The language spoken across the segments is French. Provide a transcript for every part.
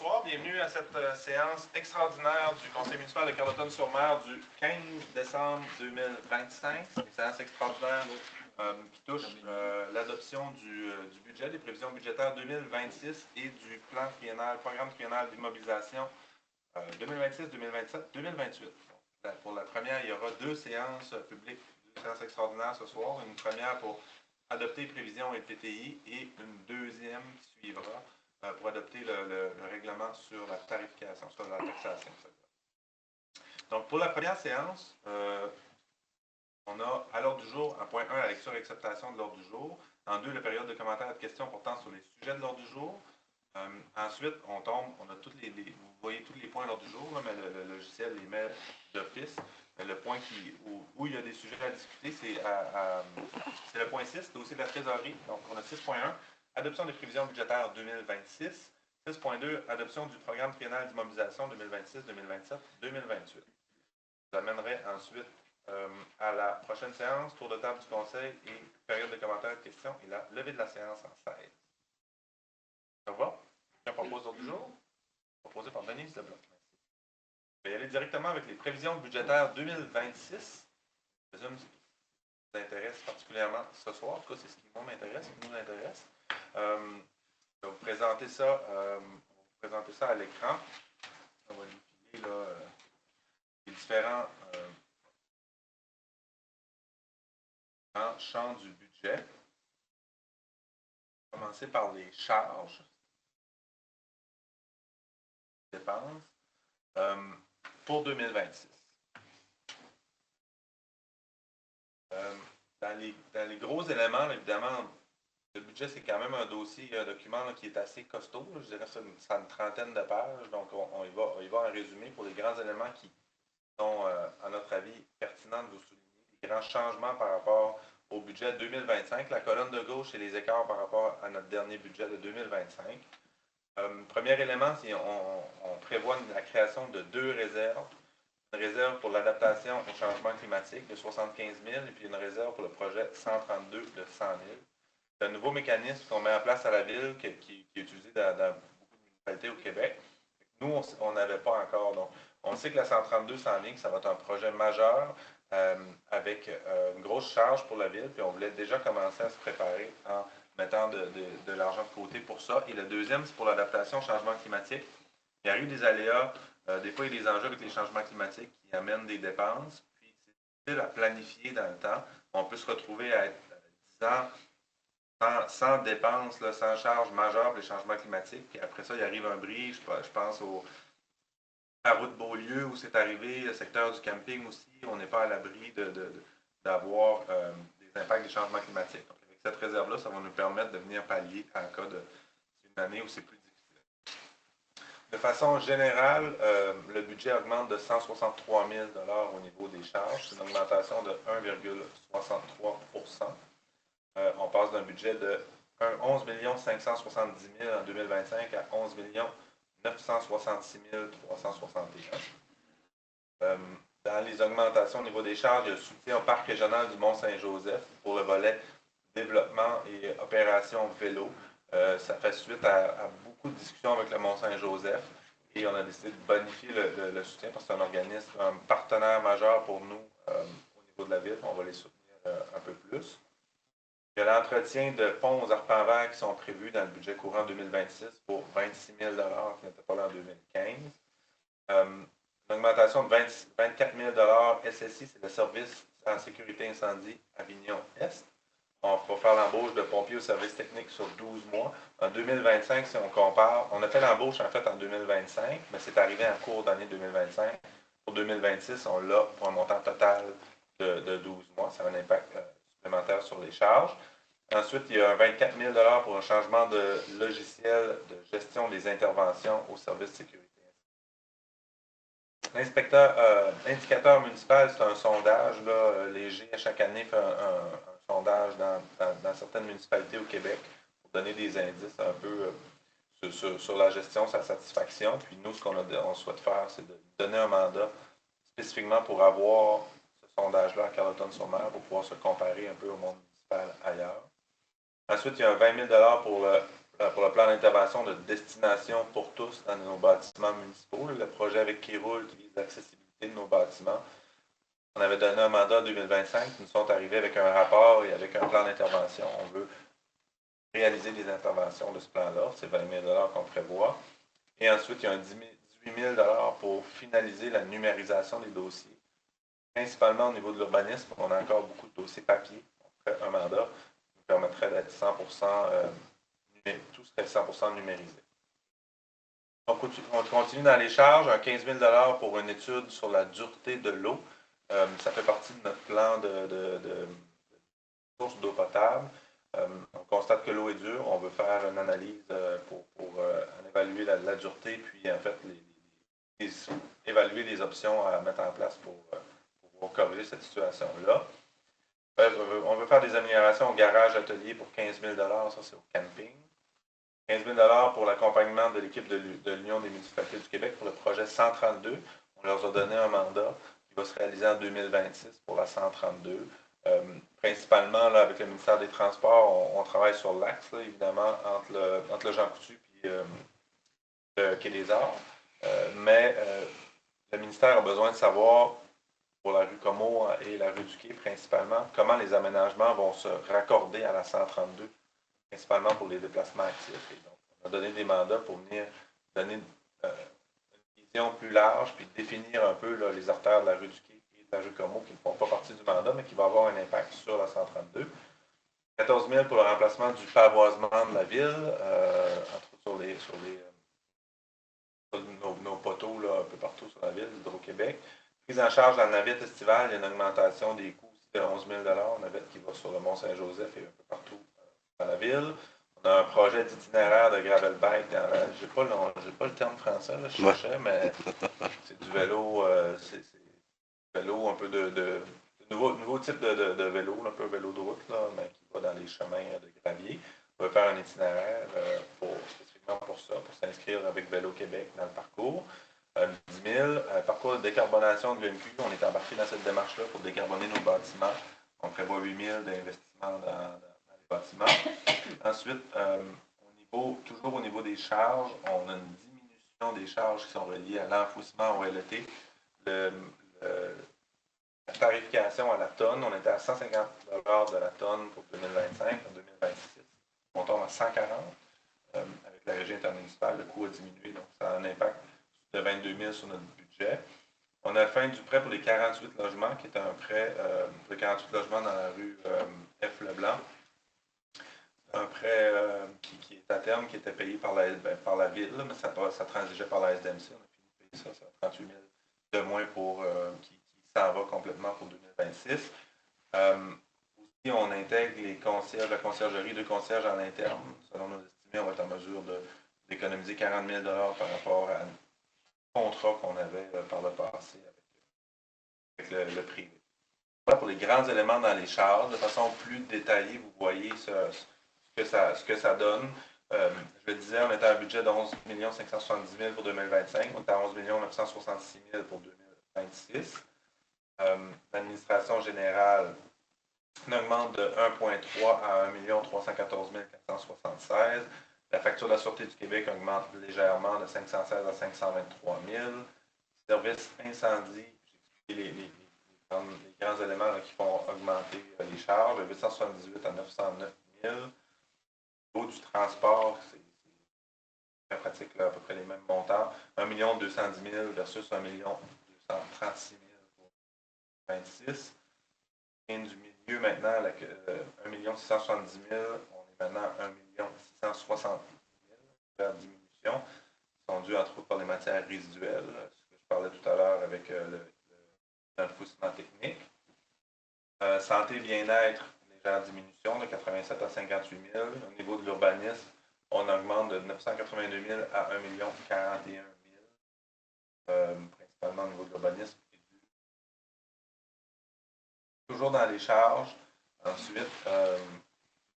bonsoir. Bienvenue à cette séance extraordinaire du Conseil municipal de Carleton-sur-Mer du 15 décembre 2025. Une séance extraordinaire qui touche l'adoption du budget, des prévisions budgétaires 2026 et du programme triennal d'immobilisation 2026, 2027, 2028. Pour la première, il y aura deux séances publiques, deux séances extraordinaires ce soir. Une première pour adopter les prévisions et le PTI et une deuxième qui suivra pour adopter le règlement sur la tarification, sur la taxation. Donc, pour la première séance, on a à l'ordre du jour, en point 1, la lecture et acceptation de l'ordre du jour. En 2, la période de commentaires et de questions portant sur les sujets de l'ordre du jour. Ensuite, on a vous voyez tous les points de l'ordre du jour, là, mais le logiciel les met d'office. Le point où il y a des sujets à discuter, c'est le point 6, dossier de la trésorerie. Donc, on a 6.1. Adoption des prévisions budgétaires 2026. 6.2, adoption du programme triennal d'immobilisation 2026, 2027, 2028. Je vous amènerai ensuite à la prochaine séance, tour de table du conseil et période de commentaires et de questions et la levée de la séance en 16. Ça va? Je propose l'ordre du jour, proposé par Denise Leblanc. Merci. Je vais y aller directement avec les prévisions budgétaires 2026. Je présume que ça vous intéresse particulièrement ce soir. En tout cas, c'est ce qui m'intéresse, ce qui nous intéresse. Je vais vous présenter ça, à l'écran. On va défiler là, les différents champs du budget. On va commencer par les charges, dépenses, pour 2026. Dans les gros éléments, là, évidemment, le budget, c'est quand même un dossier, un document là, qui est assez costaud. Là, je dirais que c'est une trentaine de pages. Donc, on y va en résumé pour les grands éléments qui sont, à notre avis, pertinents de vous souligner. Les grands changements par rapport au budget 2025. La colonne de gauche et les écarts par rapport à notre dernier budget de 2025. Premier élément, c'est on prévoit la création de deux réserves. Une réserve pour l'adaptation au changement climatique de 75 000 et puis une réserve pour le projet 132 de 100 000. C'est un nouveau mécanisme qu'on met en place à la ville qui est utilisé dans beaucoup de municipalités au Québec. Nous, on n'avait pas encore. Donc, on sait que la 132 s'en vient, que ça va être un projet majeur avec une grosse charge pour la ville. Puis on voulait déjà commencer à se préparer en mettant de l'argent de côté pour ça. Et le deuxième, c'est pour l'adaptation au changement climatique. Il arrive des aléas. Des fois, il y a des enjeux avec les changements climatiques qui amènent des dépenses. Puis, c'est difficile à planifier dans le temps. On peut se retrouver à être 10 ans sans dépenses, là, sans charge majeure pour les changements climatiques. Puis après ça, il arrive un bris. Je pense à la route Beaulieu où c'est arrivé, le secteur du camping aussi. On n'est pas à l'abri d'avoir des impacts des changements climatiques. Donc, avec cette réserve-là, ça va nous permettre de venir pallier en cas d'une année où c'est plus difficile. De façon générale, le budget augmente de 163 000 $ au niveau des charges. C'est une augmentation de 1,63 %. On passe d'un budget de 11 570 000 en 2025 à 11 966 361. Dans les augmentations au niveau des charges, il y a le soutien au parc régional du Mont-Saint-Joseph pour le volet développement et opération vélo. Ça fait suite à beaucoup de discussions avec le Mont-Saint-Joseph et on a décidé de bonifier le soutien parce que c'est un organisme, un partenaire majeur pour nous au niveau de la ville. On va les soutenir un peu plus. Il y a l'entretien de ponts aux arpents verts qui sont prévus dans le budget courant 2026 pour 26 000 $ qui n'étaient pas là en 2015. Une augmentation de 24 000 $ SSI, c'est le service en sécurité incendie Avignon-Est. On va faire l'embauche de pompiers au service technique sur 12 mois. En 2025, si on compare, on a fait l'embauche en fait en 2025, mais c'est arrivé en cours d'année 2025. Pour 2026, on l'a pour un montant total de 12 mois. Ça a un impact supplémentaire sur les charges. Ensuite, il y a un 24 000 $ pour un changement de logiciel de gestion des interventions au service de sécurité. L'indicateur municipal, c'est un sondage là, léger. À chaque année, fait un sondage dans certaines municipalités au Québec pour donner des indices un peu sur la gestion, sa satisfaction. Puis nous, ce qu'on souhaite faire, c'est de donner un mandat spécifiquement pour avoir ce sondage-là à Carleton-sur-Mer pour pouvoir se comparer un peu au monde municipal ailleurs. Ensuite, il y a un 20 000 $ pour le pour le plan d'intervention de destination pour tous dans nos bâtiments municipaux. Le projet avec qui roule, qui vise l'accessibilité de nos bâtiments. On avait donné un mandat en 2025, ils nous sont arrivés avec un rapport et avec un plan d'intervention. On veut réaliser des interventions de ce plan-là, c'est 20 000 qu'on prévoit. Et ensuite, il y a un 18 000 pour finaliser la numérisation des dossiers. Principalement au niveau de l'urbanisme, on a encore beaucoup de dossiers papier. Un mandat nous permettrait d'être 100%, tout serait 100% numérisé. On continue dans les charges, un 15 000 pour une étude sur la dureté de l'eau. Ça fait partie de notre plan de source d'eau potable. On constate que l'eau est dure. On veut faire une analyse pour en évaluer la dureté, puis en fait évaluer les options à mettre en place pour corriger cette situation-là. On veut faire des améliorations au garage atelier pour 15 000 ça c'est au camping. 15 000 pour l'accompagnement de l'équipe de l'Union des municipalités du Québec pour le projet 132. On leur a donné un mandat qui va se réaliser en 2026 pour la 132. Principalement, là, avec le ministère des Transports, on travaille sur l'axe, évidemment, entre le Jean Coutu et le Quai des Arts. Mais le ministère a besoin de savoir, pour la rue Comeau et la rue du Quai principalement, comment les aménagements vont se raccorder à la 132, principalement pour les déplacements actifs. Et donc, on a donné des mandats pour venir donner une vision plus large, puis définir un peu là, les artères de la rue du Quai et de la rue Comeau qui ne font pas partie du mandat, mais qui vont avoir un impact sur la 132. 14 000 pour le remplacement du pavoisement de la ville, entre autres sur nos poteaux là, un peu partout sur la ville d'Hydro-Québec. Prise en charge de la navette estivale, il y a une augmentation des coûts aussi de 11 000 navette qui va sur le Mont-Saint-Joseph et un peu partout dans la ville. On a un projet d'itinéraire de gravel bike. Je n'ai pas le terme français, là, je cherchais, mais c'est du vélo, c'est vélo un peu de nouveau type de vélo, un peu vélo de route, là, mais qui va dans les chemins de gravier. On va faire un itinéraire spécifiquement pour ça, pour s'inscrire avec Vélo Québec dans le parcours. 10 000, parcours de décarbonation de l'UMQ. On est embarqué dans cette démarche-là pour décarboner nos bâtiments. On prévoit 8 000 d'investissement dans les bâtiments. Ensuite, toujours au niveau des charges, on a une diminution des charges qui sont reliées à l'enfouissement au LET. La tarification à la tonne, on était à 150 de la tonne pour 2025. En 2026, on tombe à 140. Avec la régie intermunicipale, le coût a diminué, donc ça a un impact de 22 000 sur notre budget. On a la fin du prêt pour les 48 logements, qui est un prêt pour les 48 logements dans la rue F. Leblanc. Un prêt qui est à terme, qui était payé par la ville, mais ça transigeait par la SDMC. On a fini de payer ça, ça a 38 000 de moins qui s'en va complètement pour 2026. Aussi, on intègre les concierges, la conciergerie, 2 concierges en interne. Selon nos estimés, on va être en mesure d'économiser 40 000 par rapport à contrat qu'on avait par le passé avec le privé. Voilà pour les grands éléments dans les charges. De façon plus détaillée, vous voyez ce que ça donne. Je le disais, on était à un budget de 11 570 000 pour 2025. On est à 11 966 000 pour 2026. L'administration générale augmente de 1,3 à 1 314 476. La facture de la Sûreté du Québec augmente légèrement de 516 à 523 000. Service incendie, j'ai expliqué les grands éléments là, qui font augmenter les charges, de 878 à 909 000. Au niveau du transport, c'est très pratique, là, à peu près les mêmes montants. 1 210 000 versus 1 236 000 pour 26. Et du milieu maintenant, 1 670 000, on est maintenant à 1 660 000 vers diminution, qui sont dues entre autres par les matières résiduelles, ce que je parlais tout à l'heure avec l'enfouissement technique. Santé, bien-être, légère diminution de 87 à 58 000. Au niveau de l'urbanisme, on augmente de 982 000 à 1 041 000, principalement au niveau de l'urbanisme. Toujours dans les charges. Ensuite,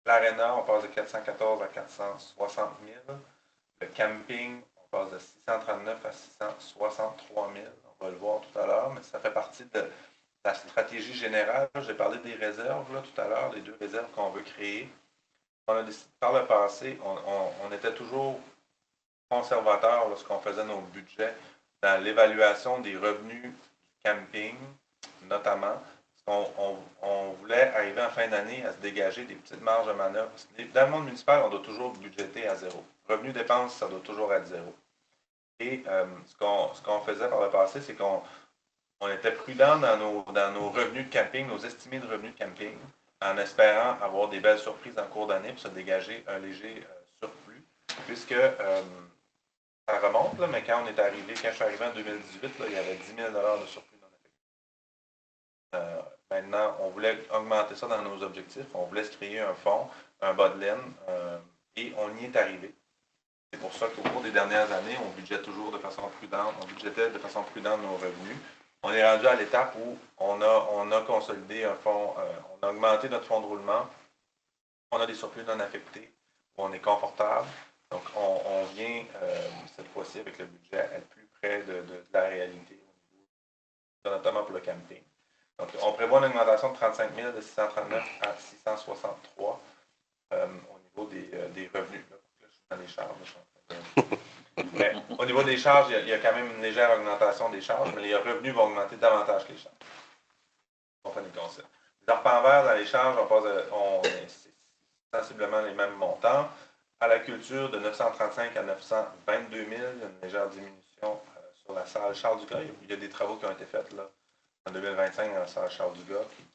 l'aréna, on passe de 414 à 460 000. Le camping, on passe de 639 à 663 000. On va le voir tout à l'heure, mais ça fait partie de la stratégie générale. J'ai parlé des réserves là, tout à l'heure, les 2 réserves qu'on veut créer. On a décidé, par le passé, on était toujours conservateur lorsqu'on faisait nos budgets dans l'évaluation des revenus du camping, notamment. On voulait arriver en fin d'année à se dégager des petites marges de manœuvre. Dans le monde municipal, on doit toujours budgéter à zéro. Revenu-dépenses, ça doit toujours être zéro. Et ce qu'on faisait par le passé, c'est qu'on était prudent dans nos revenus de camping, nos estimés de revenus de camping, en espérant avoir des belles surprises en cours d'année pour se dégager un léger surplus, puisque ça remonte, là, mais quand je suis arrivé en 2018, là, il y avait 10 000 de surplus non affectés. Maintenant, on voulait augmenter ça dans nos objectifs. On voulait se créer un fonds, un bas de laine, et on y est arrivé. C'est pour ça qu'au cours des dernières années, on budgète toujours de façon prudente, on budgétait de façon prudente nos revenus. On est rendu à l'étape où on a consolidé un fonds, on a augmenté notre fonds de roulement, on a des surplus non affectés, on est confortable. Donc, on vient, cette fois-ci, avec le budget, être plus près de la réalité, notamment pour le camping. Donc, on prévoit une augmentation de 35 000 de 639 à 663 au niveau des revenus. Là, je suis dans les charges. Mais au niveau des charges, il y a quand même une légère augmentation des charges, mais les revenus vont augmenter davantage que les charges. On fait des concepts. Les arpents verts dans les charges, c'est sensiblement les mêmes montants. À la culture, de 935 à 922 000, il y a une légère diminution sur la salle Charles-Dugas. Il y a des travaux qui ont été faits là, en 2025 dans la salle Charles-Dugas qui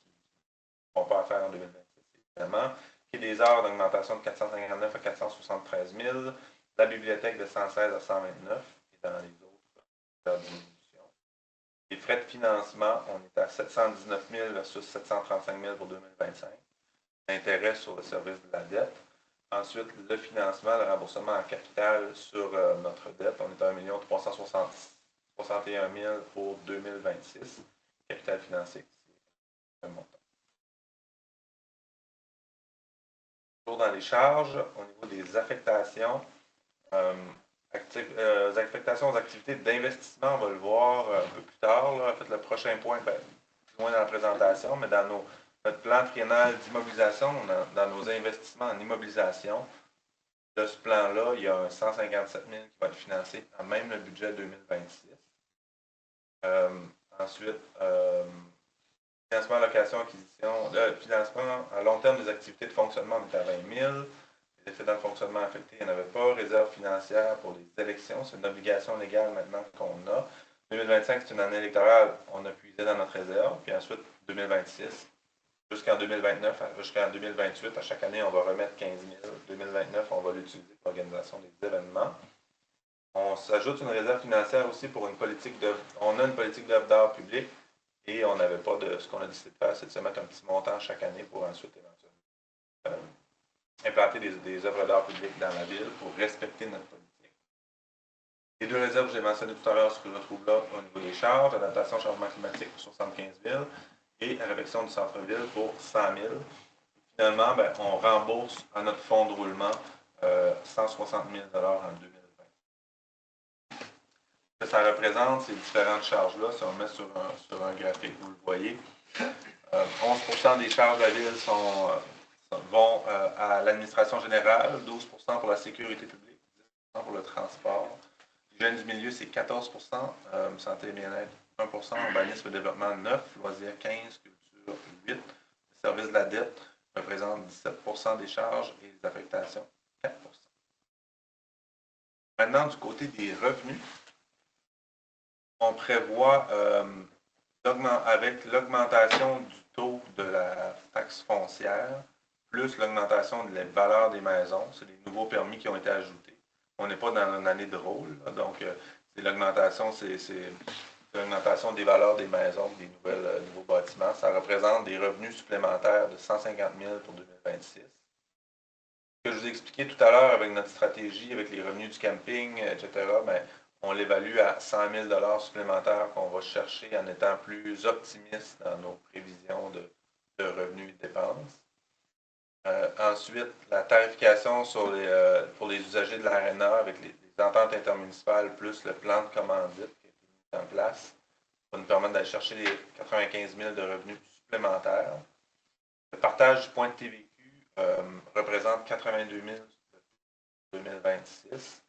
n'ont pas à faire en 2026, évidemment. Il y a des heures d'augmentation de 459 à 473 000, la bibliothèque de 116 à 129 et dans les autres, la diminution. Les frais de financement, on est à 719 000 versus 735 000 pour 2025. L'intérêt sur le service de la dette. Ensuite, le financement, le remboursement en capital sur notre dette, on est à 1 361 000 pour 2026. Capital financier, c'est un montant. Toujours dans les charges, au niveau des affectations, affectations aux activités d'investissement, on va le voir un peu plus tard. Là. En fait, le prochain point, plus loin dans la présentation, mais dans notre plan triennal d'immobilisation, dans nos investissements en immobilisation, de ce plan-là, il y a un 157 000 qui va être financé à même le budget 2026. Ensuite, financement, location, acquisition, financement à long terme des activités de fonctionnement, on est à 20 000. Les effets dans le fonctionnement affectés, il n'y en avait pas. Réserve financière pour les élections, c'est une obligation légale maintenant qu'on a. 2025, c'est une année électorale, on a puisé dans notre réserve. Puis ensuite, 2026, jusqu'en 2029, jusqu'en 2028, à chaque année, on va remettre 15 000. 2029, on va l'utiliser pour l'organisation des événements. On s'ajoute une réserve financière aussi pour une politique d'œuvre. On a une politique d'œuvre d'art public et on n'avait pas de. Ce qu'on a décidé de faire, c'est de se mettre un petit montant chaque année pour ensuite éventuellement implanter des œuvres d'art public dans la ville pour respecter notre politique. Les deux réserves que j'ai mentionnées tout à l'heure se retrouvent là au niveau des charges, adaptation au changement climatique pour 75 000 et réfection du centre-ville pour 100 000. Finalement, on rembourse à notre fonds de roulement 160 000 en 2020. Ce que ça représente, ces différentes charges-là, si on met sur un graphique, vous le voyez, 11% des charges de la ville vont à l'administration générale, 12% pour la sécurité publique, 10% pour le transport. Les jeunes du milieu, c'est 14%, santé et bien-être, 1%, urbanisme et développement, 9%, loisirs, 15%, culture, 8%. Le service de la dette représente 17% des charges et les affectations, 4%. Maintenant, du côté des revenus, on prévoit, avec l'augmentation du taux de la taxe foncière, plus l'augmentation de la valeur des maisons, c'est les nouveaux permis qui ont été ajoutés. On n'est pas dans une année de rôle, là, donc c'est l'augmentation, c'est l'augmentation des valeurs des maisons, des nouveaux bâtiments. Ça représente des revenus supplémentaires de 150 000 pour 2026. Ce que je vous ai expliqué tout à l'heure avec notre stratégie, avec les revenus du camping, etc., on l'évalue à 100 000 supplémentaires qu'on va chercher en étant plus optimiste dans nos prévisions de revenus et de dépenses. Ensuite, la tarification pour les usagers de l'ARENA avec les ententes intermunicipales plus le plan de commandite qui a été mis en place va nous permettre d'aller chercher les 95 000 de revenus supplémentaires. Le partage du point de TVQ représente 82 000 de 2026.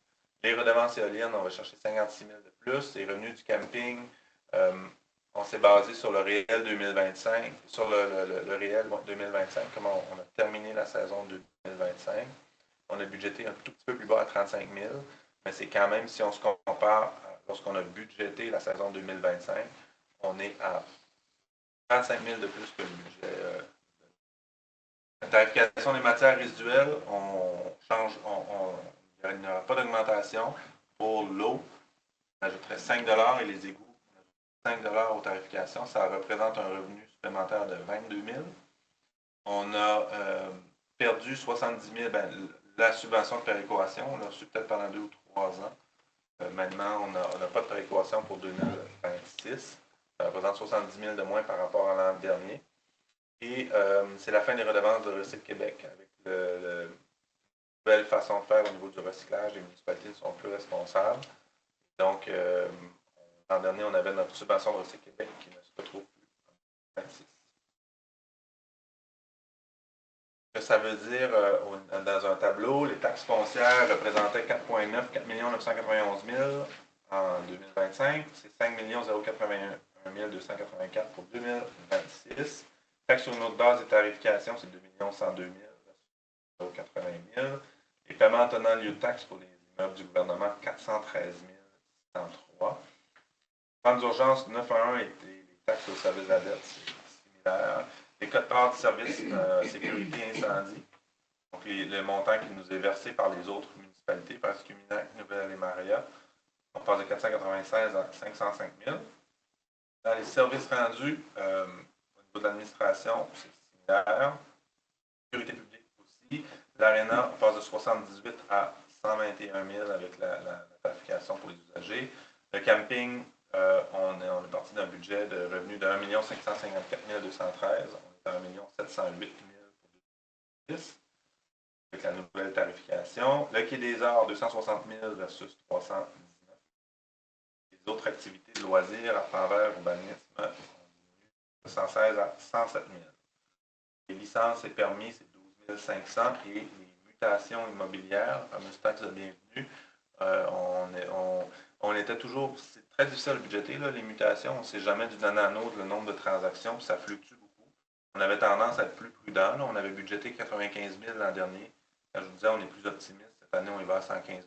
Les redevances éoliennes, on va chercher 56 000 de plus. Les revenus du camping, on s'est basé sur le réel 2025, sur le réel 2025, comme on a terminé la saison 2025. On a budgété un tout petit peu plus bas à 35 000, mais c'est quand même, si on se compare, lorsqu'on a budgété la saison 2025, on est à 35 000 de plus que le budget. La tarification des matières résiduelles, il n'y aura pas d'augmentation. Pour l'eau, on ajouterait 5 et les égouts, on ajouterait 5 aux tarifications. Ça représente un revenu supplémentaire de 22 000. On a perdu 70 000, la subvention de péréquation, on l'a reçu peut-être pendant 2 ou 3 ans. Maintenant, on n'a pas de péréquation pour 2026. Ça représente 70 000 de moins par rapport à l'an dernier. Et c'est la fin des redevances de Recycle Québec avec la nouvelle façon de faire au niveau du recyclage. Les municipalités sont plus responsables. Donc, l'an dernier, on avait notre subvention de Recycle Québec qui ne se retrouve plus en 2026. Ce que ça veut dire dans un tableau, les taxes foncières représentaient 4,9, 4 991 000 en 2025. C'est 5 081 284 pour 2026. Taxes sur une autre base et tarification, c'est 2 102 000, 80 000. Les paiements tenant lieu de taxe pour les immeubles du gouvernement, 413 603. Fonds d'urgence 911 et les taxes au service de la dette, c'est similaire. Les codes parts du service sécurité incendie, donc le montant qui nous est versé par les autres municipalités, parce que Minac, Nouvelle et Maria, on passe de 496 à 505 000. Dans les services rendus, au niveau de l'administration, c'est similaire. Sécurité publique aussi. L'ARENA, on passe de 78 à 121 000 avec la tarification pour les usagers. Le camping, on est parti d'un budget de revenus de 1 554 213. On est à 1 708 000 pour 2010 avec la nouvelle tarification. Le Quai des Arts, 260 000 versus 319 000. Les autres activités de loisirs, à travers urbanisme, on diminue de 116 à 107 000. Les licences et permis, c'est 12 500 et les mutations immobilières, fameuse taxe de bienvenue, on était toujours, c'est très difficile à budgéter, là, les mutations, on ne sait jamais d'une année à l'autre le nombre de transactions, puis ça fluctue beaucoup. On avait tendance à être plus prudent, là, on avait budgété 95 000 l'an dernier. Quand je vous disais, on est plus optimiste, cette année, on y va à 115 000.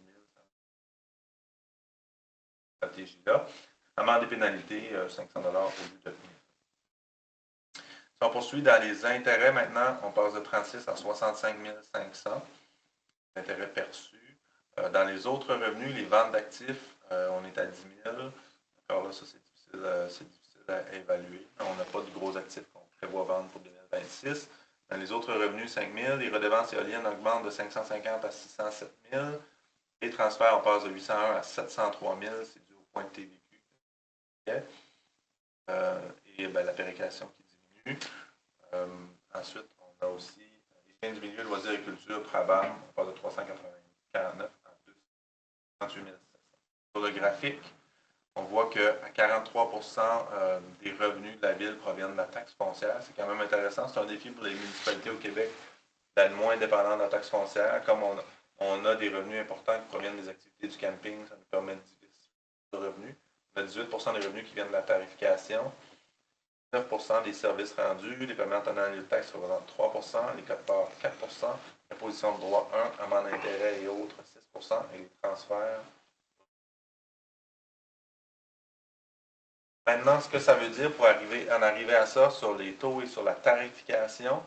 Stratégie-là. Amende des pénalités, 500 $ au lieu de 1000. Si on poursuit dans les intérêts maintenant, on passe de 36 à 65 500 intérêts perçus. Dans les autres revenus, les ventes d'actifs, on est à 10 000. Alors là, ça, c'est difficile à évaluer. On n'a pas de gros actifs qu'on prévoit vendre pour 2026. Dans les autres revenus, 5 000. Les redevances éoliennes augmentent de 550 à 607 000. Les transferts, on passe de 801 à 703 000. C'est dû au point de TVQ. Et la péréquation qui diminue. Ensuite, on a aussi les biens du milieu, loisirs et culture, Prabam, on passe de 349 à 238 700. Sur le graphique, on voit qu'à 43 % des revenus de la ville proviennent de la taxe foncière. C'est quand même intéressant. C'est un défi pour les municipalités au Québec d'être moins dépendants de la taxe foncière. Comme on a des revenus importants qui proviennent des activités du camping, ça nous permet de diversifier nos revenus. On a 18 % des revenus qui viennent de la tarification. 9 % des services rendus, les paiements tenant lieu de taxe représentent 3 % les cotes-parts 4 %, imposition de droit 1 amende d'intérêt et autres 6 % et les transferts. Maintenant, ce que ça veut dire pour en arriver à ça sur les taux et sur la tarification,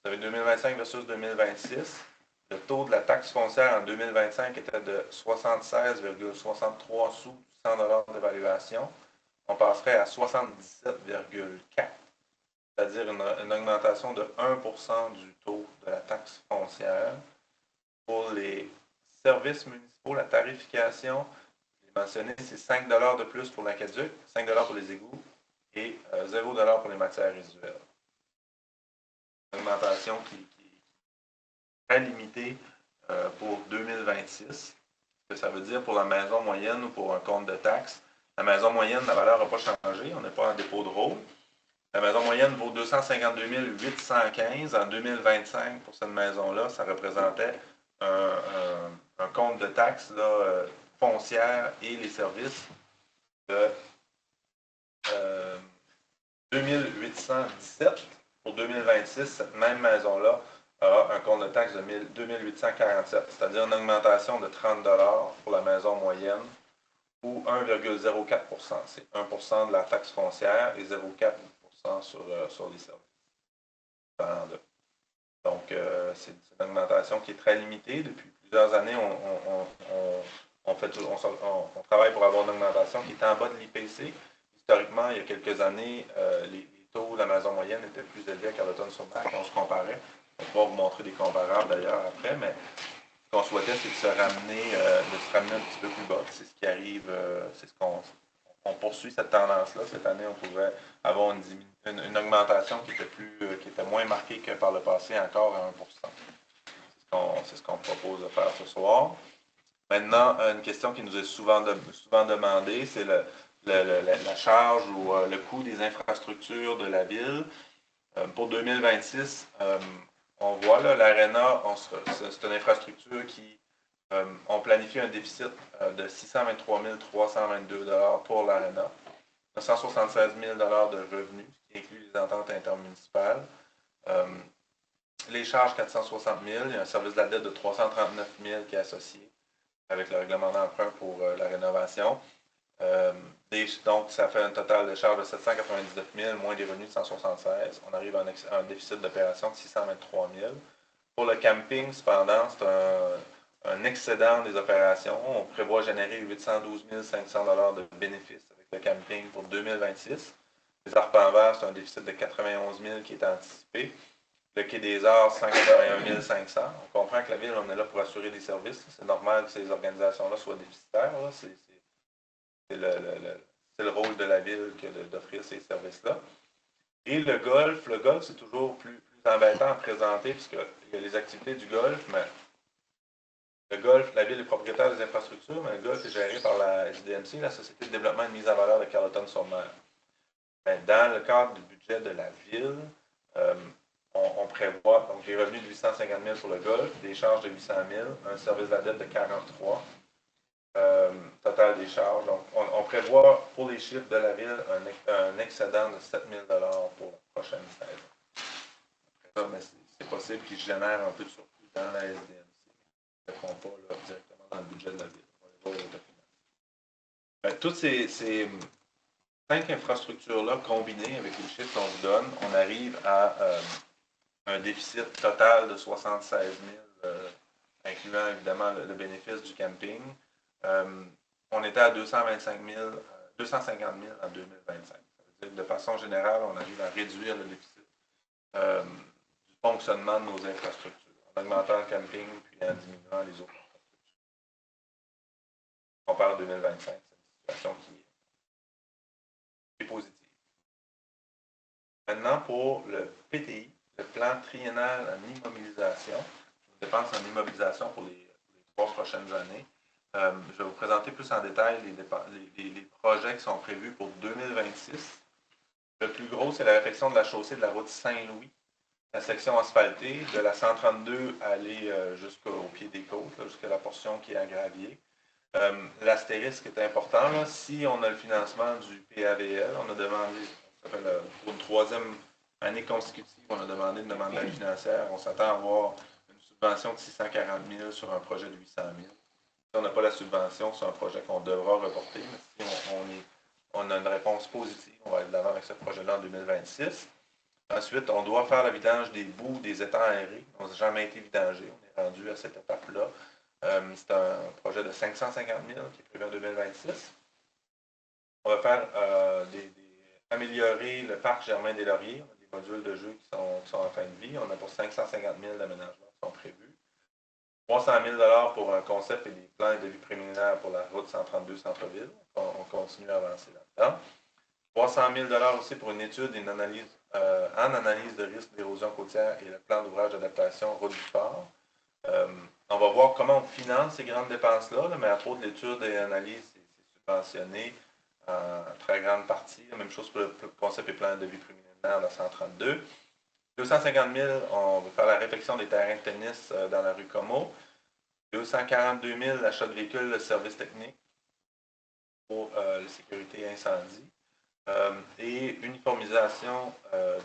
vous avez 2025 versus 2026. Le taux de la taxe foncière en 2025 était de 76,63 sous du 100 $ d'évaluation. On passerait à 77,4, c'est-à-dire une augmentation de 1 % du taux de la taxe foncière. Pour les services municipaux, la tarification, je l'ai mentionné, c'est 5 $ de plus pour l'aqueduc, 5 $ pour les égouts et 0 $ pour les matières résiduelles. Une augmentation qui est très limitée pour 2026. Ce que ça veut dire pour la maison moyenne ou pour un compte de taxe, la maison moyenne, la valeur n'a pas changé, on n'est pas en dépôt de rôle. La maison moyenne vaut 252 815 en 2025 pour cette maison-là. Ça représentait un compte de taxes là, foncières et les services de 2817. Pour 2026, cette même maison-là aura un compte de taxes de 2847, c'est-à-dire une augmentation de 30 pour la maison moyenne ou 1,04 %. C'est 1 de la taxe foncière et 0,4 sur les services. Donc, c'est une augmentation qui est très limitée. Depuis plusieurs années, on travaille pour avoir une augmentation qui est en bas de l'IPC. Historiquement, il y a quelques années, les taux de la maison moyenne étaient plus élevés à Carleton-sur-Mer quand on se comparait. On va vous montrer des comparables d'ailleurs après, mais ce qu'on souhaitait, c'est de se ramener un petit peu plus bas. C'est ce qui arrive, c'est ce qu'on poursuit cette tendance-là. Cette année, on pourrait avoir une augmentation qui était moins marquée que par le passé, encore à 1 %. C'est ce qu'on propose de faire ce soir. Maintenant, une question qui nous est souvent demandée, c'est la charge ou le coût des infrastructures de la ville. Pour 2026, on voit là, l'Arena, c'est une infrastructure qui, on planifie un déficit de 623 322 $ pour l'Arena, 176 000 $ de revenus, ce qui inclut les ententes intermunicipales. Les charges, 460 000, il y a un service de la dette de 339 000 qui est associé avec le règlement d'emprunt pour la rénovation. Donc, ça fait un total de charges de 799 000 moins des revenus de 176. On arrive à un déficit d'opération de 623 000. Pour le camping, cependant, c'est un excédent des opérations. On prévoit générer 812 500 $ de bénéfices avec le camping pour 2026. Les arpents verts, c'est un déficit de 91 000 qui est anticipé. Le Quai des Arts, 181 500. On comprend que la ville, on est là pour assurer des services. C'est normal que ces organisations-là soient déficitaires. C'est le rôle de la ville que d'offrir ces services-là. Et le golf, c'est toujours plus embêtant à présenter puisqu'il y a les activités du golf, mais le golf, la ville est propriétaire des infrastructures, mais le golf est géré par la SDMC, la Société de développement et de mise en valeur de Carleton-sur-Mer. Dans le cadre du budget de la ville, on prévoit donc des revenus de 850 000 pour le golf, des charges de 800 000, un service de la dette de 43 total des charges. Donc, on prévoit pour les chiffres de la ville un excédent de 7 000 $ pour la prochaine saison. Mais c'est possible qu'ils génèrent un peu de surplus dans la SDMC. Ils ne le feront pas là, directement dans le budget de la ville. On va les voir aux documents. Toutes ces 5 infrastructures-là combinées avec les chiffres qu'on vous donne, on arrive à un déficit total de 76 000, incluant évidemment le bénéfice du camping. On était à 250 000 en 2025. Ça veut dire que de façon générale, on arrive à réduire le déficit du fonctionnement de nos infrastructures, en augmentant le camping puis en diminuant les autres infrastructures. On parle de 2025, c'est une situation qui est positive. Maintenant, pour le PTI, le plan triennal en immobilisation, dépenses en immobilisation pour les 3 prochaines années. Je vais vous présenter plus en détail les projets qui sont prévus pour 2026. Le plus gros, c'est la réfection de la chaussée de la route Saint-Louis, la section asphaltée, de la 132 aller jusqu'au pied des côtes, jusqu'à la portion qui est à gravier. L'astérisque est important. Là. Si on a le financement du PAVL, on a demandé, pour une 3e année consécutive, on a demandé une demande d'aide financière. On s'attend à avoir une subvention de 640 000 sur un projet de 800 000. Si on n'a pas la subvention, c'est un projet qu'on devra reporter, mais si on a une réponse positive, on va aller de l'avant avec ce projet-là en 2026. Ensuite, on doit faire le vidange des boues des étangs aérés. On n'a jamais été vidangé. On est rendu à cette étape-là. C'est un projet de 550 000 qui est prévu en 2026. On va faire améliorer le parc Germain-des-Lauriers. On a des modules de jeu qui sont en fin de vie. On a pour 550 000 d'aménagements qui sont prévus. 300 000 $ pour un concept et des plans de vie préliminaires pour la route 132 Centre-Ville. On continue à avancer là-dedans. 300 000 $ aussi pour une étude et une analyse, en analyse de risque d'érosion côtière et le plan d'ouvrage d'adaptation route du Fort. On va voir comment on finance ces grandes dépenses-là, mais à trop de l'étude et l'analyse, c'est subventionné en très grande partie. La même chose pour le concept et plan de vie maintenant dans 132. 250 000, on veut faire la réfection des terrains de tennis dans la rue Como. 242 000, l'achat de véhicules de service technique pour la sécurité incendie. Et uniformisation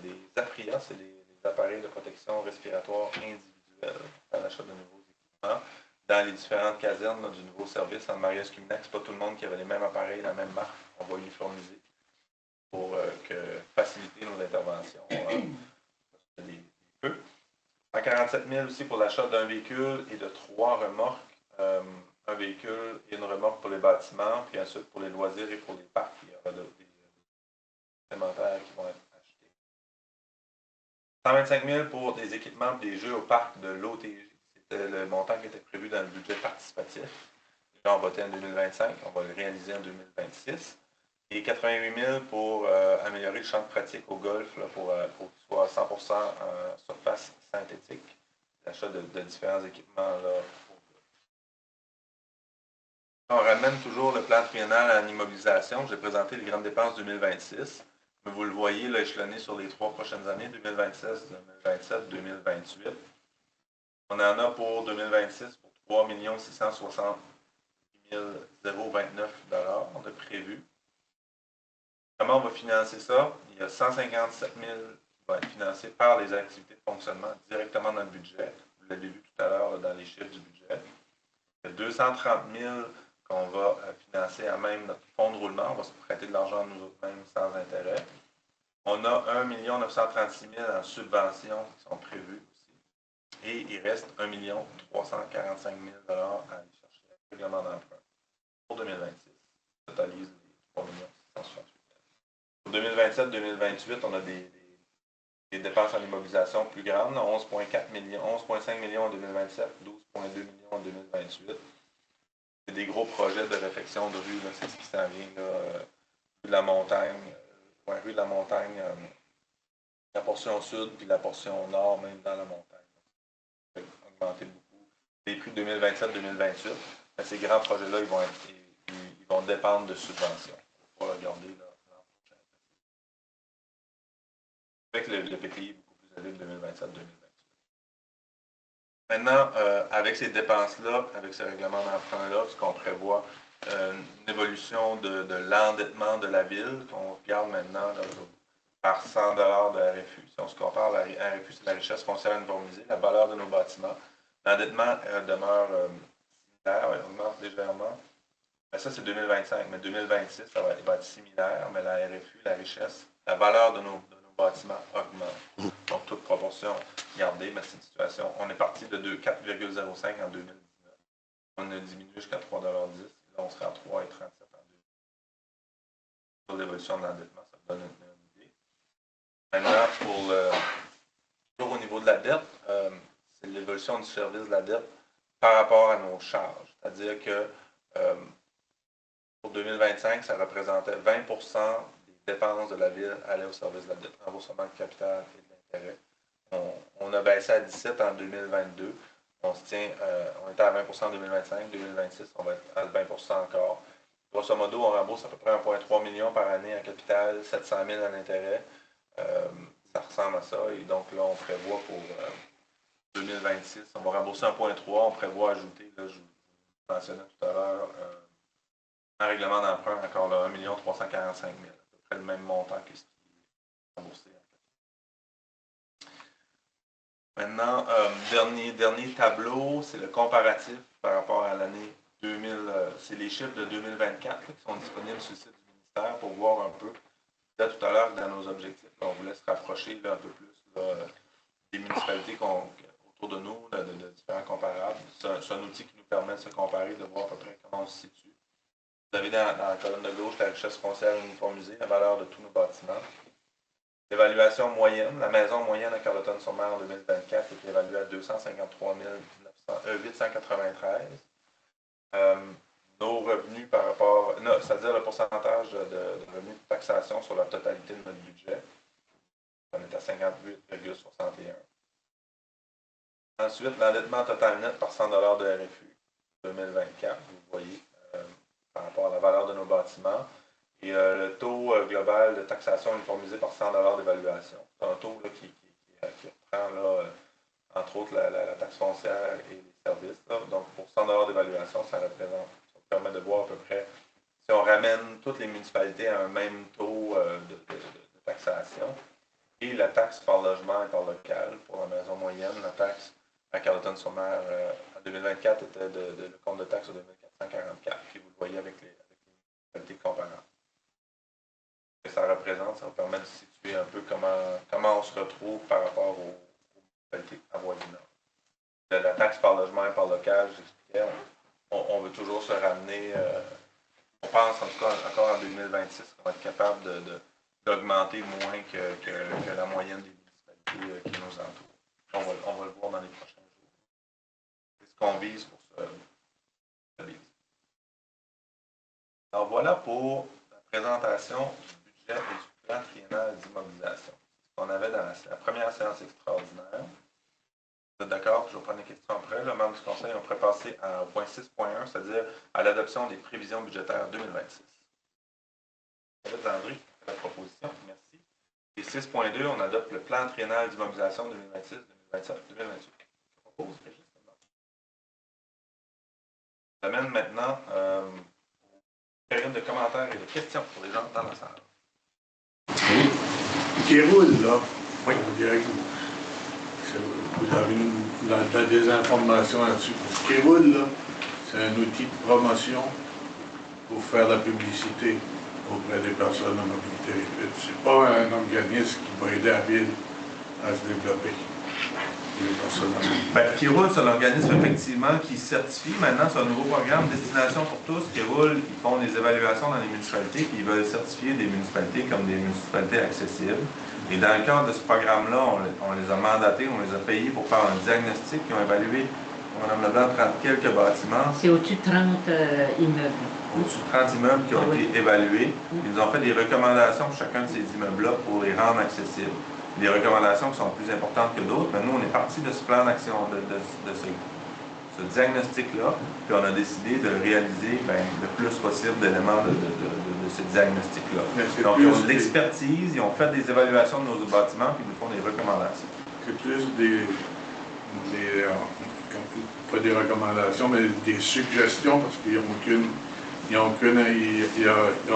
des APRIA, c'est les appareils de protection respiratoire individuelle, à l'achat de nouveaux équipements dans les différentes casernes là, du nouveau service en Marie-Escuminac. C'est pas tout le monde qui avait les mêmes appareils, la même marque. On va uniformiser pour faciliter nos interventions. Des feux. 147 000 aussi pour l'achat d'un véhicule et de 3 remorques. Un véhicule et une remorque pour les bâtiments, puis ensuite pour les loisirs et pour les parcs. Il y aura des élémentaires qui vont être achetés. 125 000 pour des équipements des jeux au parc de l'OTJ. C'était le montant qui était prévu dans le budget participatif. Là, on votait en 2025, on va le réaliser en 2026. Et 88 000 pour améliorer le champ de pratique au golf, là, pour qu'il soit 100% en surface synthétique. L'achat de différents équipements là, au golf. On ramène toujours le plan triennal en immobilisation. J'ai présenté les grandes dépenses 2026. Mais vous le voyez là, échelonné sur les 3 prochaines années, 2026, 2027, 2028. On en a pour 2026 pour 3 660 029 $ de prévu. Comment on va financer ça? Il y a 157 000 qui vont être financés par les activités de fonctionnement directement dans le budget. Vous l'avez vu tout à l'heure dans les chiffres du budget. Il y a 230 000 qu'on va financer à même notre fonds de roulement. On va se prêter de l'argent nous autres-mêmes sans intérêt. On a 1 936 000 en subventions qui sont prévues aussi. Et il reste 1 345 000 $ à aller chercher le règlement d'emprunt pour 2026. Ça totalise les 3 668 000. Pour 2027-2028, on a des dépenses en immobilisation plus grandes, 11,4 millions, 11,5 millions en 2027, 12,2 millions en 2028. C'est des gros projets de réfection de rue, c'est ce qui s'en vient, là, rue de la Montagne, rue de la Montagne, la portion sud, puis la portion nord, même dans la montagne. Ça va augmenter beaucoup. Les prix 2027-2028, ces grands projets-là, ils vont dépendre de subventions. On va regarder là. Avec le PPI beaucoup plus élevé de 2027-2028. Maintenant, avec ces dépenses-là, avec ce règlement d'emprunt-là, ce qu'on prévoit, une évolution de l'endettement de la ville, qu'on regarde maintenant là, par 100 $ de RFU. Si on se compare, la RFU, c'est la richesse foncière uniformisée, la valeur de nos bâtiments. L'endettement demeure similaire, augmente légèrement. Mais ça, c'est 2025. Mais 2026, il va être similaire, mais la RFU, la richesse, la valeur de nos bâtiments augmente. Donc, toute proportion gardée, mais c'est une situation. On est parti de 4,05 en 2019. On a diminué jusqu'à 3,10 $. Là, on sera à 3,37 en 2020. Sur l'évolution de l'endettement, ça donne une idée. Maintenant, toujours au niveau de la dette, c'est l'évolution du service de la dette par rapport à nos charges. C'est-à-dire que pour 2025, ça représentait 20% des dépenses de la ville allaient au service de la dette, remboursement de capital et de l'intérêt. On a baissé à 17 en 2022. On était à 20% en 2025. 2026, on va être à 20% encore. Grosso modo, on rembourse à peu près 1,3 million par année en capital, 700 000 en intérêt. Ça ressemble à ça. Et donc là, on prévoit pour 2026, on va rembourser 1,3. On prévoit ajouter, là, je vous mentionnais tout à l'heure, un règlement d'emprunt encore là, 1 345 000. À peu près le même montant que ce qui est remboursé. Maintenant, dernier tableau, c'est le comparatif par rapport à l'année 2000. C'est les chiffres de 2024 là, qui sont disponibles sur le site du ministère pour voir un peu. Là, tout à l'heure, dans nos objectifs, on voulait se rapprocher là, un peu plus là, des municipalités autour de nous, de différents comparables. C'est un outil qui nous permet de se comparer, de voir à peu près comment on se situe. Vous avez dans la colonne de gauche la richesse foncière uniformisée, la valeur de tous nos bâtiments. L'évaluation moyenne, la maison moyenne à Carleton-sur-Mer en 2024 est évaluée à 253 893. Nos revenus par rapport, c'est-à-dire le pourcentage de revenus de taxation sur la totalité de notre budget, on est à 58,61. Ensuite, l'endettement total net par 100 $ de RFU 2024, vous voyez, par rapport à la valeur de nos bâtiments. Et le taux global de taxation uniformisé par 100 $ d'évaluation. C'est un taux là, qui reprend, là, entre autres, la taxe foncière et les services. Là. Donc, pour 100 $ d'évaluation, ça permet de voir à peu près si on ramène toutes les municipalités à un même taux de taxation. Et la taxe par logement et par local, pour la maison moyenne, la taxe à Carleton-sur-Mer en 2024 était le compte de taxe de 2444, puis vous le voyez avec les municipalités comparables. Ce que ça représente, ça va permettre de situer un peu comment on se retrouve par rapport aux municipalités avoisinantes. La taxe par logement et par local, j'expliquais, on veut toujours se ramener, on pense en tout cas encore en 2026 qu'on va être capable d'augmenter moins que la moyenne des municipalités qui nous entourent. On va le voir dans les prochains jours. C'est ce qu'on vise pour ce stabiliser. Alors voilà pour la présentation du budget et du plan triennal d'immobilisation. Ce qu'on avait dans la première séance extraordinaire. Vous êtes d'accord que je vais prendre les questions après. Le membre du Conseil, on pourrait passer au point 6.1, c'est-à-dire à l'adoption des prévisions budgétaires 2026. André, la proposition, merci. Et 6.2, on adopte le plan triennal d'immobilisation 2026, 2027, 2028. Je propose, justement. Je amène maintenant aux périodes de commentaires et de questions pour les gens dans la salle. Oui. Qui roule, là. Oui. On dirait que vous avez la désinformation là-dessus. Ce qui roule, là, c'est un outil de promotion pour faire la publicité auprès des personnes en mobilité réduite. Ce n'est pas un organisme qui va aider la ville à se développer. Qui roule, c'est l'organisme effectivement qui certifie. Maintenant, c'est un nouveau programme Destination pour tous qui roule. Ils font des évaluations dans les municipalités puis ils veulent certifier des municipalités comme des municipalités accessibles. Et dans le cadre de ce programme-là, on les a mandatés, on les a payés pour faire un diagnostic. Ils ont évalué, Mme Leblanc, 30 quelques bâtiments. C'est au-dessus de 30 immeubles. Au-dessus de 30 immeubles qui ont été évalués. Ils nous ont fait des recommandations pour chacun de ces immeubles-là pour les rendre accessibles. Des recommandations qui sont plus importantes que d'autres, mais nous, on est parti de ce plan d'action, de ce diagnostic-là, puis on a décidé de réaliser le plus possible d'éléments de ce diagnostic-là. Donc, ils ont de l'expertise, ils ont fait des évaluations de nos bâtiments, puis ils nous font des recommandations. C'est plus pas des recommandations, mais des suggestions, parce qu'ils n'ont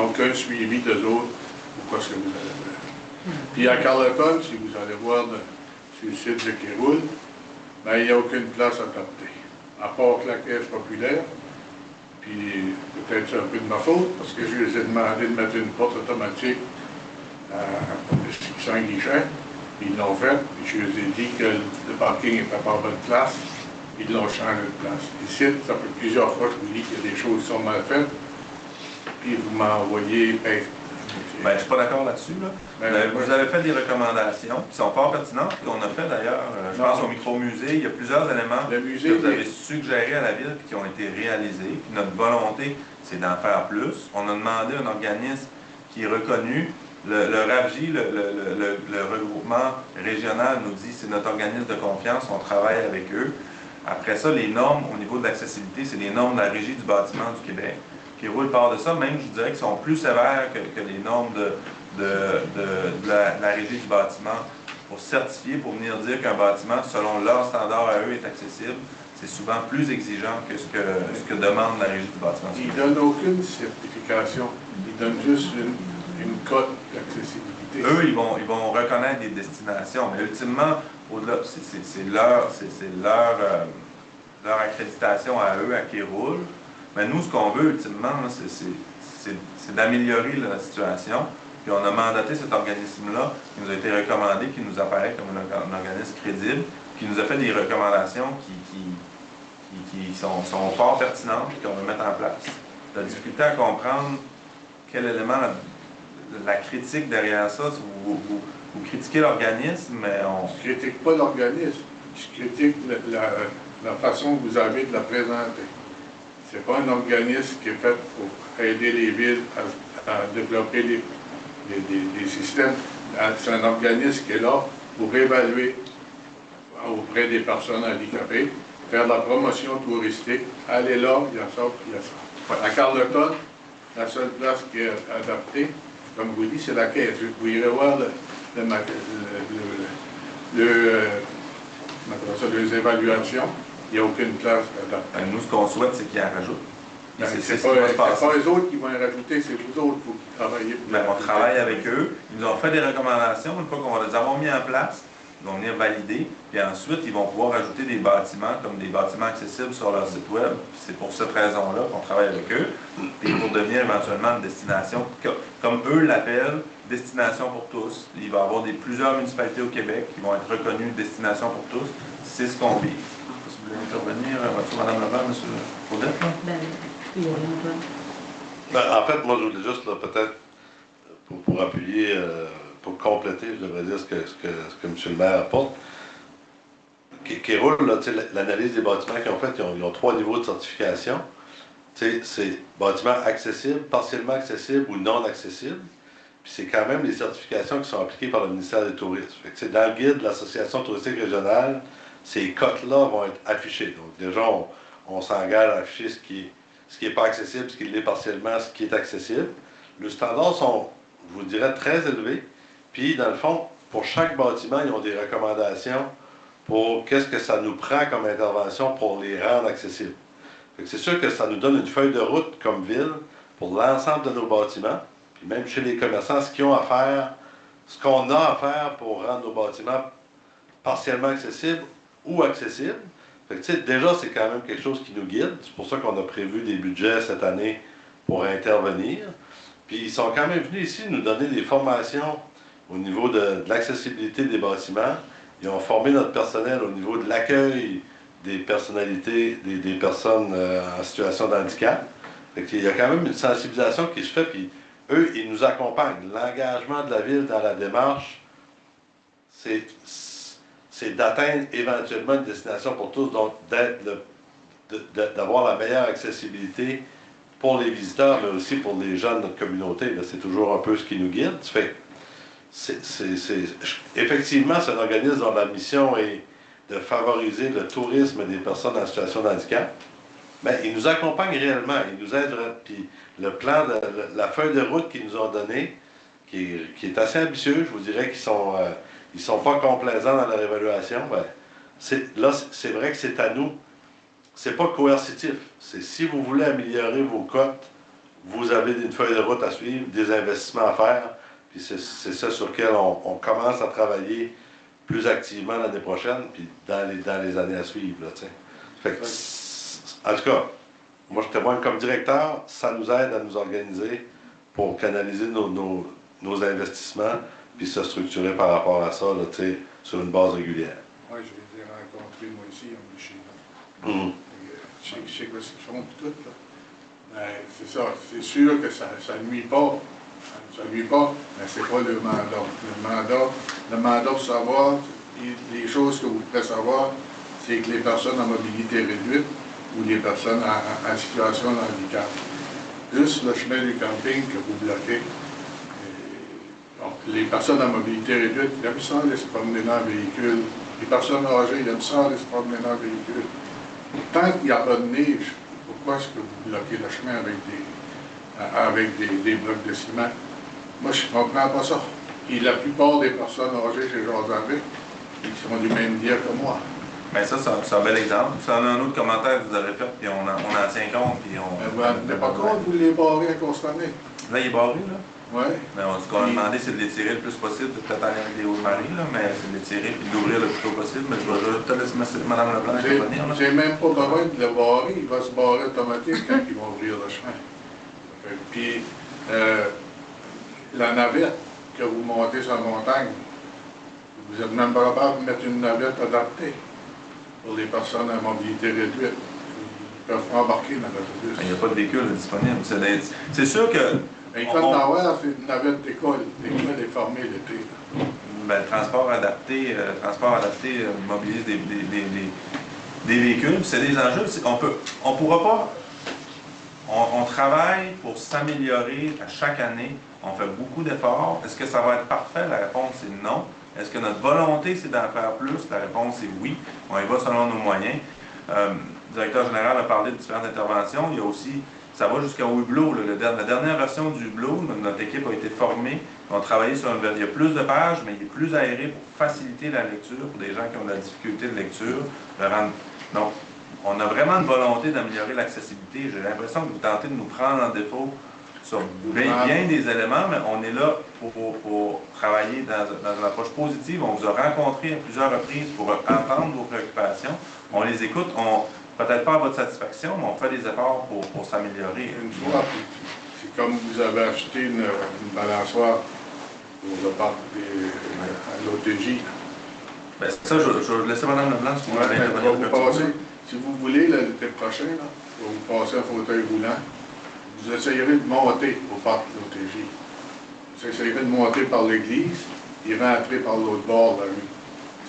aucun suivi d'eux autres pour quoi ce que vous allez faire. Puis à Carleton, si vous allez voir sur le site de Kéroul, il n'y a aucune place adaptée. À part que la caisse populaire, puis peut-être c'est un peu de ma faute, parce que je les ai demandé de mettre une porte automatique à Saint-Guichet, puis ils l'ont fait, puis je les ai dit que le parking n'était pas en bonne place, ils l'ont changé de place. Ici, ça fait plusieurs fois que je vous dis qu'il y a des choses qui sont mal faites, puis vous m'envoyez. Je ne suis pas d'accord là-dessus. Vous avez fait des recommandations qui sont fort pertinentes, qu'on a fait d'ailleurs, je pense au micro-musée. Il y a plusieurs éléments que vous avez suggérés à la ville et qui ont été réalisés. Puis notre volonté, c'est d'en faire plus. On a demandé à un organisme qui est reconnu. Le RAVJ, le regroupement régional, nous dit que c'est notre organisme de confiance, on travaille avec eux. Après ça, les normes au niveau de l'accessibilité, c'est les normes de la Régie du bâtiment du Québec. Qui roulent par de ça, même je dirais qu'ils sont plus sévères que les normes de la Régie du bâtiment pour certifier, pour venir dire qu'un bâtiment, selon leurs standards à eux, est accessible. C'est souvent plus exigeant que ce que demande la Régie du bâtiment. Ils ne donnent aucune certification, ils donnent juste une cote d'accessibilité. Eux, ils vont reconnaître des destinations, mais ultimement, au-delà, c'est leur accréditation à eux, à qui roule. Mais nous, ce qu'on veut ultimement, c'est d'améliorer la situation. Puis on a mandaté cet organisme-là qui nous a été recommandé, qui nous apparaît comme un organisme crédible, qui nous a fait des recommandations qui sont fort pertinentes et qu'on va mettre en place. La difficulté à comprendre quel élément, la critique derrière ça, vous critiquez l'organisme, mais on... Je ne critique pas l'organisme, je critique la façon que vous avez de la présenter. Ce n'est pas un organisme qui est fait pour aider les villes à développer des systèmes. C'est un organisme qui est là pour évaluer auprès des personnes handicapées, faire de la promotion touristique, aller là, il y a ça, puis il y a ça. À Carleton, La seule place qui est adaptée, comme vous dites, c'est la caisse. Vous irez voir les évaluations. Il n'y a aucune place adaptée. Nous, ce qu'on souhaite, c'est qu'ils en rajoutent. C'est pas les autres qui vont y rajouter, c'est vous autres qui travaillez. On travaille avec eux. Ils nous ont fait des recommandations. Une fois qu'on va les avoir mis en place, ils vont venir valider. Puis ensuite, ils vont pouvoir ajouter des bâtiments, comme des bâtiments accessibles sur leur site web. C'est pour cette raison-là qu'on travaille avec eux. Puis pour devenir éventuellement une destination, comme eux l'appellent, destination pour tous. Il va y avoir plusieurs municipalités au Québec qui vont être reconnues destination pour tous. C'est ce qu'on vise. Si vous voulez intervenir, Mme Leblanc, M. Faudette, là? En fait, moi, je voulais juste, peut-être, pour appuyer, pour compléter, je devrais dire ce que M. le maire apporte, qui roule, l'analyse des bâtiments qu'ils ont fait, ils ont 3 niveaux de certification. C'est bâtiments accessibles, partiellement accessibles ou non accessibles. Puis c'est quand même les certifications qui sont appliquées par le ministère des Tourismes. Dans le guide de l'Association touristique régionale, ces cotes-là vont être affichées. Donc déjà, on s'engage à afficher ce qui n'est pas accessible, ce qui l'est partiellement, ce qui est accessible. Les standards sont, je vous dirais, très élevés. Puis, dans le fond, pour chaque bâtiment, ils ont des recommandations pour qu'est-ce que ça nous prend comme intervention pour les rendre accessibles. C'est sûr que ça nous donne une feuille de route comme ville pour l'ensemble de nos bâtiments. Puis même chez les commerçants, ce qu'ils ont à faire, ce qu'on a à faire pour rendre nos bâtiments partiellement accessibles ou accessibles. Déjà, c'est quand même quelque chose qui nous guide. C'est pour ça qu'on a prévu des budgets cette année pour intervenir. Puis ils sont quand même venus ici nous donner des formations au niveau de l'accessibilité des bâtiments. Ils ont formé notre personnel au niveau de l'accueil des personnalités, des personnes en situation de handicap. Il y a quand même une sensibilisation qui se fait, puis eux, ils nous accompagnent. L'engagement de la ville dans la démarche, c'est d'atteindre éventuellement une destination pour tous, donc d'avoir la meilleure accessibilité pour les visiteurs, mais aussi pour les gens de notre communauté. C'est toujours un peu ce qui nous guide. Effectivement, c'est un organisme dont la mission est de favoriser le tourisme des personnes en situation de handicap. Mais ils nous accompagnent réellement, ils nous aident. Puis le plan, la feuille de route qu'ils nous ont donnée, qui est assez ambitieux, je vous dirais qu'ils sont pas complaisants dans leur évaluation. Là, c'est vrai que c'est à nous. C'est pas coercitif. C'est si vous voulez améliorer vos cotes, vous avez une feuille de route à suivre, des investissements à faire. Puis c'est ça sur lequel on commence à travailler plus activement l'année prochaine, puis dans les années à suivre. Là, en tout cas, moi je témoigne comme directeur, ça nous aide à nous organiser pour canaliser nos investissements, puis se structurer par rapport à ça là, sur une base régulière. Oui, je les ai rencontrés, moi aussi, on est chez nous. Je sais ce qu'ils font tout, là. C'est ça, c'est sûr que ça ne nuit pas. Ça ne nuit pas, mais ce n'est pas le mandat. Le mandat pour savoir, les choses que vous devez savoir, c'est que les personnes à mobilité réduite ou les personnes en situation de handicap. Juste le chemin du camping que vous bloquez. Donc, les personnes à mobilité réduite, ils aiment ça aller se promener dans le véhicule. Les personnes âgées, ils aiment ça aller se promener dans le véhicule. Tant qu'il n'y a pas de neige, pourquoi est-ce que vous bloquez le chemin avec des blocs de ciment? Moi, je ne comprends pas ça. Et la plupart des personnes âgées chez José, ils sont du même dire que moi. Bien, ça, c'est un bel exemple. Si on a un autre commentaire que vous avez fait, puis on en tient compte, puis on... Mais par contre, vous les barrez à constater. Là, il est barré, là? Oui. Ce qu'on a demandé, c'est de l'étirer le plus possible, peut-être aller avec des Hautes-Maries, là, mais c'est de l'étirer et d'ouvrir le plus tôt possible. Mais je vais peut-être laisser Mme Leblanc intervenir. J'ai même pas besoin de le barrer, il va se barrer automatique quand ils vont ouvrir le chemin. Puis, la navette que vous montez sur la montagne, vous êtes même pas capable de mettre une navette adaptée pour les personnes à mobilité réduite. Ils peuvent pas embarquer dans l'autobus. Il n'y a pas de véhicule disponible. C'est sûr que... Mais il faut savoir, c'est une navette d'école. L'école est formée l'été. Le transport adapté mobilise des véhicules. C'est des enjeux. On pourra pas... On travaille pour s'améliorer à chaque année. On fait beaucoup d'efforts. Est-ce que ça va être parfait? La réponse est non. Est-ce que notre volonté, c'est d'en faire plus? La réponse est oui. On y va selon nos moyens. le directeur général a parlé de différentes interventions. Il y a aussi, ça va jusqu'au hublot. La dernière version du hublot, notre équipe a été formée. On a travaillé sur il y a plus de pages, mais il est plus aéré pour faciliter la lecture pour des gens qui ont de la difficulté de lecture. Donc, on a vraiment une volonté d'améliorer l'accessibilité. J'ai l'impression que vous tentez de nous prendre en défaut sur bien des éléments, mais on est là pour travailler dans une approche positive. On vous a rencontré à plusieurs reprises pour entendre vos préoccupations. On les écoute, peut-être pas à votre satisfaction, mais on fait des efforts pour s'améliorer. Une fois, c'est comme vous avez acheté une balançoire pour le parc à l'OTJ. Bien, ça, je vais laisser Mme Leblanc si vous voulez intervenir. Si vous voulez, l'été prochain, là, vous passez un fauteuil roulant, vous essayerez de monter au parc de l'OTJ. Vous essayerez de monter par l'église et rentrer par l'autre bord de la rue.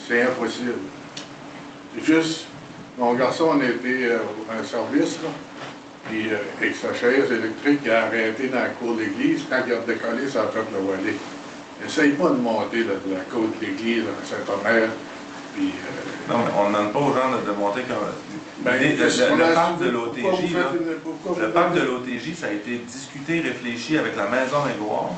C'est impossible. C'est juste, mon garçon, on a été à un service, là, puis avec sa chaise électrique, il a arrêté dans la cour de l'église. Quand il a décollé, ça a fait le voler. N'essaye pas de monter de la côte de l'église à Saint-Omer. Puis, non, mais on ne demande pas aux gens de monter comme. Le parc de l'OTJ, le parc de l'OTJ, ça a été discuté, réfléchi avec la Maison Maguire,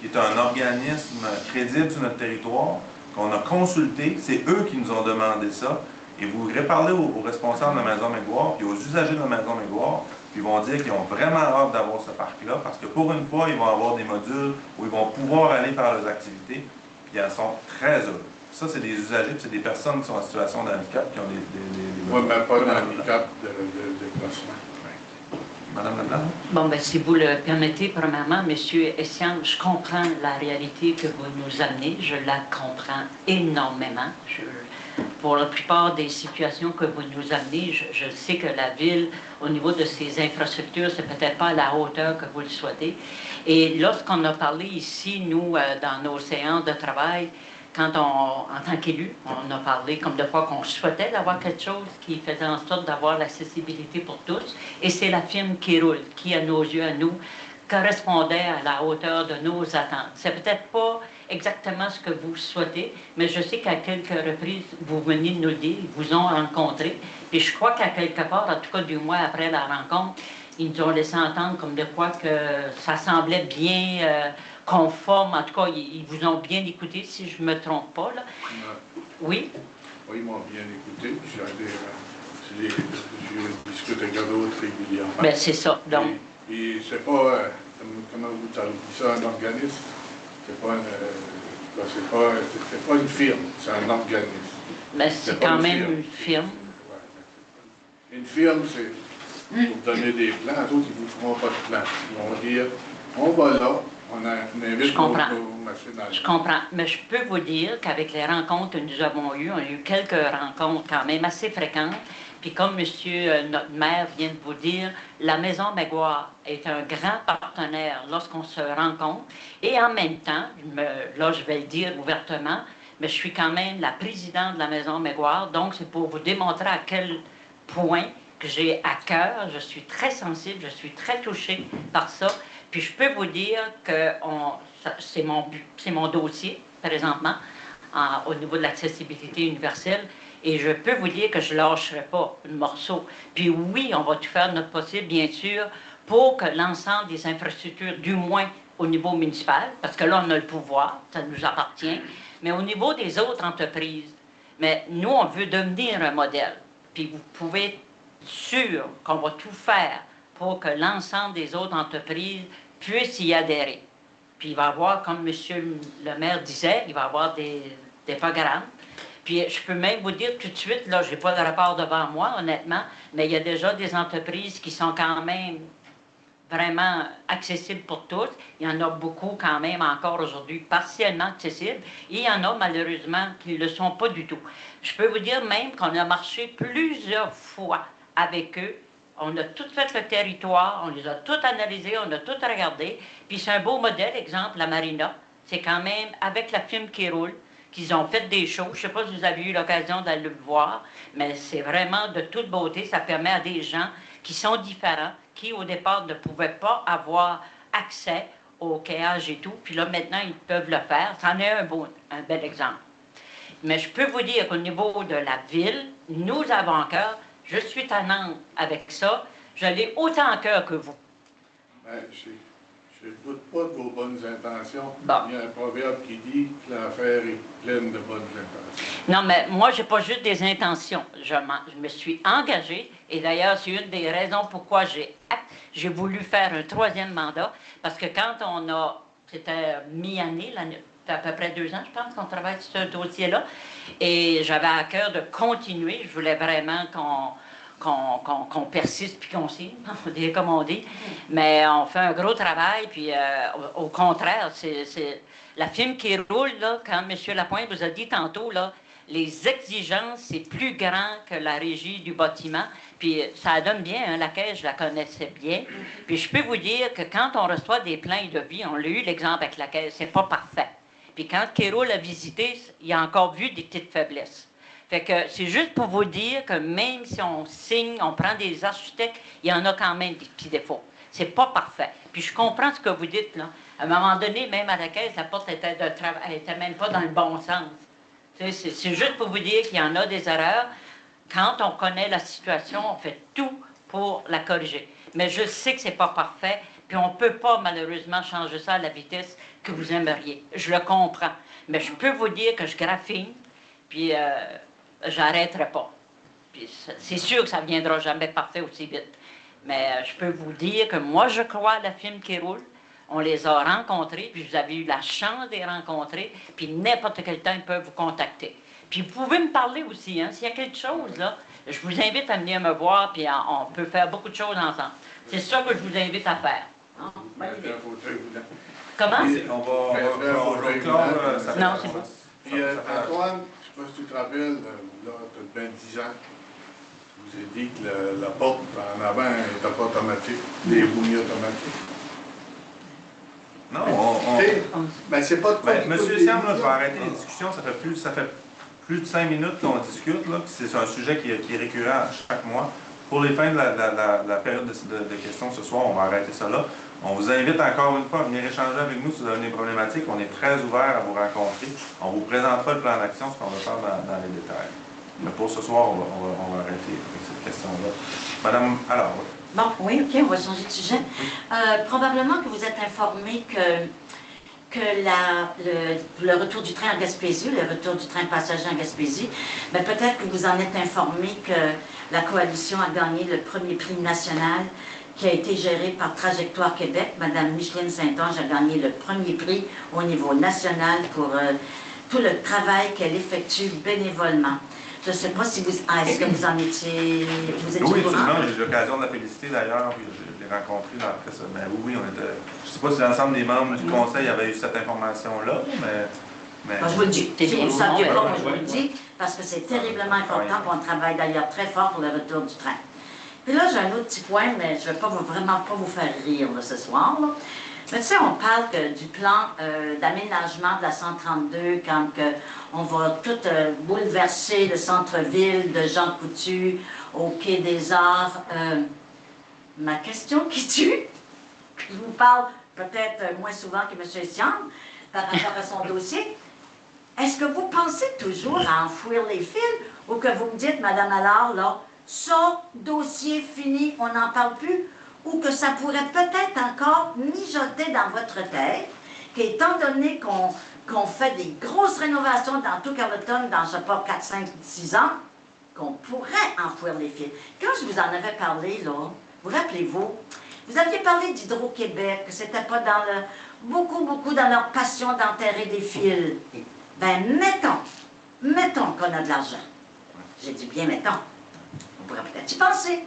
qui est un organisme crédible sur notre territoire, qu'on a consulté. C'est eux qui nous ont demandé ça. Et vous voudrez parler aux responsables de la Maison Maguire, puis aux usagers de la Maison Maguire, puis ils vont dire qu'ils ont vraiment hâte d'avoir ce parc-là, parce que pour une fois, ils vont avoir des modules où ils vont pouvoir aller faire leurs activités, puis ils en sont très heureux. Ça, c'est des usagers, puis c'est des personnes qui sont en situation de handicap, qui ont des oui, mais pas de handicap de déplacement. Madame Leblanc? Bon, ben, si vous le permettez, premièrement, M. Essian, je comprends la réalité que vous nous amenez, je la comprends énormément. Pour la plupart des situations que vous nous amenez, je sais que la Ville, au niveau de ses infrastructures, c'est peut-être pas à la hauteur que vous le souhaitez. Et lorsqu'on a parlé ici, nous, dans nos séances de travail, quand en tant qu'élu, on a parlé comme de fois qu'on souhaitait d'avoir quelque chose qui faisait en sorte d'avoir l'accessibilité pour tous. Et c'est la firme qui roule, qui, à nos yeux, à nous, correspondait à la hauteur de nos attentes. C'est peut-être pas exactement ce que vous souhaitez, mais je sais qu'à quelques reprises, vous venez de nous le dire, ils vous ont rencontré. Et je crois qu'à quelque part, en tout cas du mois après la rencontre, ils nous ont laissé entendre comme de quoi que ça semblait bien conforme. En tout cas, ils vous ont bien écouté, si je ne me trompe pas. Là. Oui? Oui, ils m'ont bien écouté. Je discute avec d'autres régulièrement. Bien, c'est ça. Donc. Et c'est pas, comment vous avez dit ça, un organisme. C'est pas une firme, c'est un organisme. Mais c'est quand même une firme. Une firme, c'est pour donner des plans. D'autres, ils ne vous feront pas de plan. Ils vont dire, on va là, on invite nos machines à... Je comprends. Mais je peux vous dire qu'avec les rencontres que nous avons eues, on a eu quelques rencontres quand même assez fréquentes. Puis comme notre maire vient de vous dire, la Maison Maguire est un grand partenaire lorsqu'on se rencontre. Et en même temps, là je vais le dire ouvertement, mais je suis quand même la présidente de la Maison Maguire, donc c'est pour vous démontrer à quel point que j'ai à cœur, je suis très sensible, je suis très touchée par ça. Puis je peux vous dire que c'est mon dossier présentement au niveau de l'accessibilité universelle. Et je peux vous dire que je ne lâcherai pas le morceau. Puis oui, on va tout faire de notre possible, bien sûr, pour que l'ensemble des infrastructures, du moins au niveau municipal, parce que là, on a le pouvoir, ça nous appartient, mais au niveau des autres entreprises, mais nous, on veut devenir un modèle. Puis vous pouvez être sûr qu'on va tout faire pour que l'ensemble des autres entreprises puissent y adhérer. Puis il va y avoir, comme M. le maire disait, il va y avoir des programmes. Puis je peux même vous dire tout de suite, là, je n'ai pas le rapport devant moi, honnêtement, mais il y a déjà des entreprises qui sont quand même vraiment accessibles pour tous. Il y en a beaucoup quand même encore aujourd'hui partiellement accessibles. Et il y en a malheureusement qui ne le sont pas du tout. Je peux vous dire même qu'on a marché plusieurs fois avec eux. On a tout fait le territoire, on les a tout analysés, on a tout regardé. Puis c'est un beau modèle, exemple, la Marina. C'est quand même avec la firme qui roule, qu'ils ont fait des choses. Je ne sais pas si vous avez eu l'occasion d'aller le voir, mais c'est vraiment de toute beauté. Ça permet à des gens qui sont différents, qui au départ ne pouvaient pas avoir accès au quayage et tout. Puis là, maintenant, ils peuvent le faire. C'en est un bel exemple. Mais je peux vous dire qu'au niveau de la ville, nous avons encore, Je suis tannante avec ça. Je l'ai autant en cœur que vous. Ben, je ne doute pas de vos bonnes intentions. Bon. Il y a un proverbe qui dit que l'affaire est pleine de bonnes intentions. Non, mais moi, j'ai pas juste des intentions. Je me suis engagée, et d'ailleurs, c'est une des raisons pourquoi j'ai voulu faire un 3e mandat, parce que quand c'était mi-année, à peu près 2 ans, je pense, qu'on travaille sur ce dossier-là, et j'avais à cœur de continuer. Je voulais vraiment qu'on persiste puis qu'on signe, on dit comme on dit. Mais on fait un gros travail, puis au contraire, c'est la film qui roule, là, quand M. Lapointe vous a dit tantôt, là, les exigences, c'est plus grand que la régie du bâtiment. Puis ça donne bien, hein, la caisse, je la connaissais bien. Puis je peux vous dire que quand on reçoit des plans de vie, on l'a eu l'exemple avec la caisse, c'est pas parfait. Puis quand Kéro l'a visité, il a encore vu des petites faiblesses. Fait que c'est juste pour vous dire que même si on signe, on prend des architectes, il y en a quand même des petits défauts. C'est pas parfait. Puis je comprends ce que vous dites, là. À un moment donné, même à la caisse, la porte était elle était même pas dans le bon sens. C'est juste pour vous dire qu'il y en a des erreurs. Quand on connaît la situation, on fait tout pour la corriger. Mais je sais que c'est pas parfait, puis on peut pas malheureusement changer ça à la vitesse que vous aimeriez. Je le comprends. Mais je peux vous dire que je graffine, puis j'arrêterai pas. Puis c'est sûr que ça ne viendra jamais parfait aussi vite. Mais je peux vous dire que moi, je crois à la film qui roule. On les a rencontrés, puis vous avez eu la chance de les rencontrer, puis n'importe quel temps, ils peuvent vous contacter. Puis vous pouvez me parler aussi, hein, s'il y a quelque chose, là, je vous invite à venir me voir, puis on peut faire beaucoup de choses ensemble. C'est ça que je vous invite à faire. Hein? Comment? On va clore. Non, c'est bon. Puis Antoine, je ne sais pas si tu te rappelles, là, tu as 10 ans. Je vous ai dit que la porte en avant n'était pas automatique, les roues automatiques. Non, Ben, c'est pas de quoi. Monsieur Siam, là, je vais arrêter les discussions. Ça fait plus de 5 minutes qu'on discute. C'est un sujet qui est récurrent chaque mois. Pour les fins de la période de questions ce soir, on va arrêter ça là. On vous invite encore une fois à venir échanger avec nous si vous avez des problématiques. On est très ouvert à vous rencontrer. On vous présentera le plan d'action, ce qu'on va faire dans les détails. Mais pour ce soir, on va arrêter avec cette question-là. Madame, alors... Bon, oui, OK, on va changer de sujet. Probablement que vous êtes informé que le retour du train à Gaspésie, le retour du train passager à Gaspésie, mais peut-être que vous en êtes informé que la coalition a gagné le premier prix national qui a été géré par Trajectoire Québec. Madame Micheline Saint-Onge a gagné le premier prix au niveau national pour tout le travail qu'elle effectue bénévolement. Je ne sais pas si vous... est-ce que vous en étiez... Oui, absolument. J'ai eu l'occasion de la féliciter d'ailleurs, puis je l'ai rencontrée après ça. Mais oui, on était... Je ne sais pas si l'ensemble des membres du conseil avaient eu cette information-là, mais... Moi, je vous le dis. Si vous ne le saviez pas, moi, je vous le dis, parce que c'est terriblement important, puis on travaille d'ailleurs très fort pour le retour du train. Puis là, j'ai un autre petit point, mais je ne vais vraiment pas vous faire rire là, ce soir. Là. Mais tu sais, on parle du plan d'aménagement de la 132 quand on va tout bouleverser le centre-ville de Jean Coutu au Quai des Arts. Ma question qui tue, je vous parle peut-être moins souvent que M. Siam par rapport à son dossier. Est-ce que vous pensez toujours à enfouir les fils ou que vous me dites, Mme Allard, là, ça, dossier fini, on n'en parle plus, ou que ça pourrait peut-être encore mijoter dans votre tête, qu'étant donné qu'on fait des grosses rénovations dans tout Carleton, dans, je ne sais pas, 4, 5, 6 ans, qu'on pourrait enfouir les fils. Quand je vous en avais parlé, là, vous rappelez-vous, vous aviez parlé d'Hydro-Québec, que c'était pas dans beaucoup dans leur passion d'enterrer des fils. Ben, mettons qu'on a de l'argent. J'ai dit bien mettons. On pourrait peut-être y penser.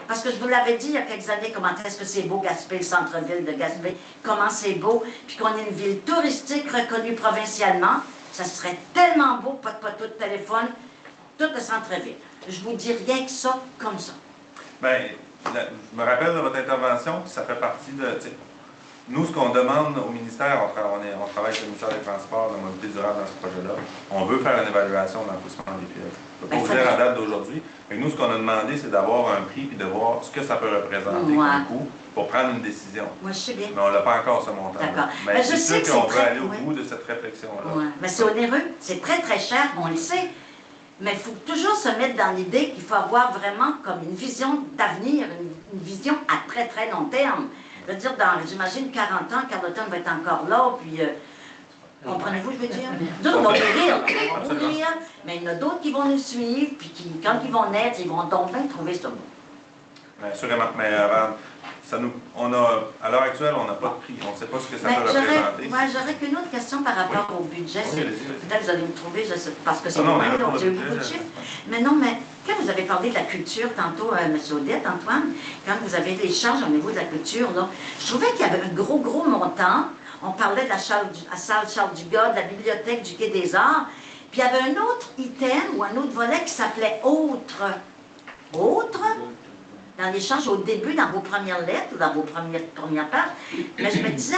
Parce que je vous l'avais dit il y a quelques années, comment est-ce que c'est beau Gaspé, le centre-ville de Gaspé, comment c'est beau, puis qu'on est une ville touristique reconnue provincialement. Ça serait tellement beau, pas de téléphone, tout le centre-ville. Je vous dis rien que ça, comme ça. Bien, je me rappelle de votre intervention, puis ça fait partie de... Nous, ce qu'on demande au ministère, on travaille avec le ministère des Transports, de la mobilité durable dans ce projet-là. On veut faire une évaluation d'enfouissement des fils. Je ne peux pas vous dire à date d'aujourd'hui. Mais nous, ce qu'on a demandé, c'est d'avoir un prix puis de voir ce que ça peut représenter comme coût pour prendre une décision. Moi, je sais bien. Mais on n'a pas encore ce montant. D'accord. Mais c'est sûr qu'on veut aller au bout de cette réflexion-là. Ouais. Mais c'est onéreux. C'est très, très cher, on le sait. Mais il faut toujours se mettre dans l'idée qu'il faut avoir vraiment comme une vision d'avenir, une vision à très très long terme. Je veux dire, j'imagine 40 ans, Carleton va être encore là, puis comprenez-vous, je veux dire? Nous, on va mourir, on va mourir, mais il y en a d'autres qui vont nous suivre, puis quand ils vont naître, ils vont donc bien trouver ce mot. Bien, assurément, mais à l'heure actuelle, on n'a pas de prix. On ne sait pas ce que ça peut représenter. J'aurais qu'une autre question par rapport au budget. Peut-être que vous allez me trouver, je sais, parce que c'est loin, donc j'ai eu beaucoup de chiffres. Mais non, mais quand vous avez parlé de la culture tantôt, M. Odette, Antoine, quand vous avez les charges au niveau de la culture, là, je trouvais qu'il y avait un gros montant. On parlait de la salle Charles Dugas, de la bibliothèque du Quai des Arts. Puis il y avait un autre item ou un autre volet qui s'appelait Autre. Autre? Dans les charges au début, dans vos premières lettres ou dans vos premières pages. Mais je me disais,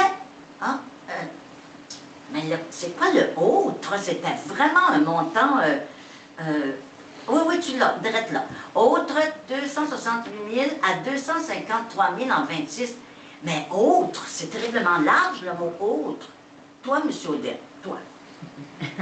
mais c'est quoi le autre? C'était vraiment un montant. Oui, tu l'as, direct là. Autre, 268 000 à 253 000 en 26. Mais autre, c'est terriblement large le mot autre. Toi, M. Odette, toi.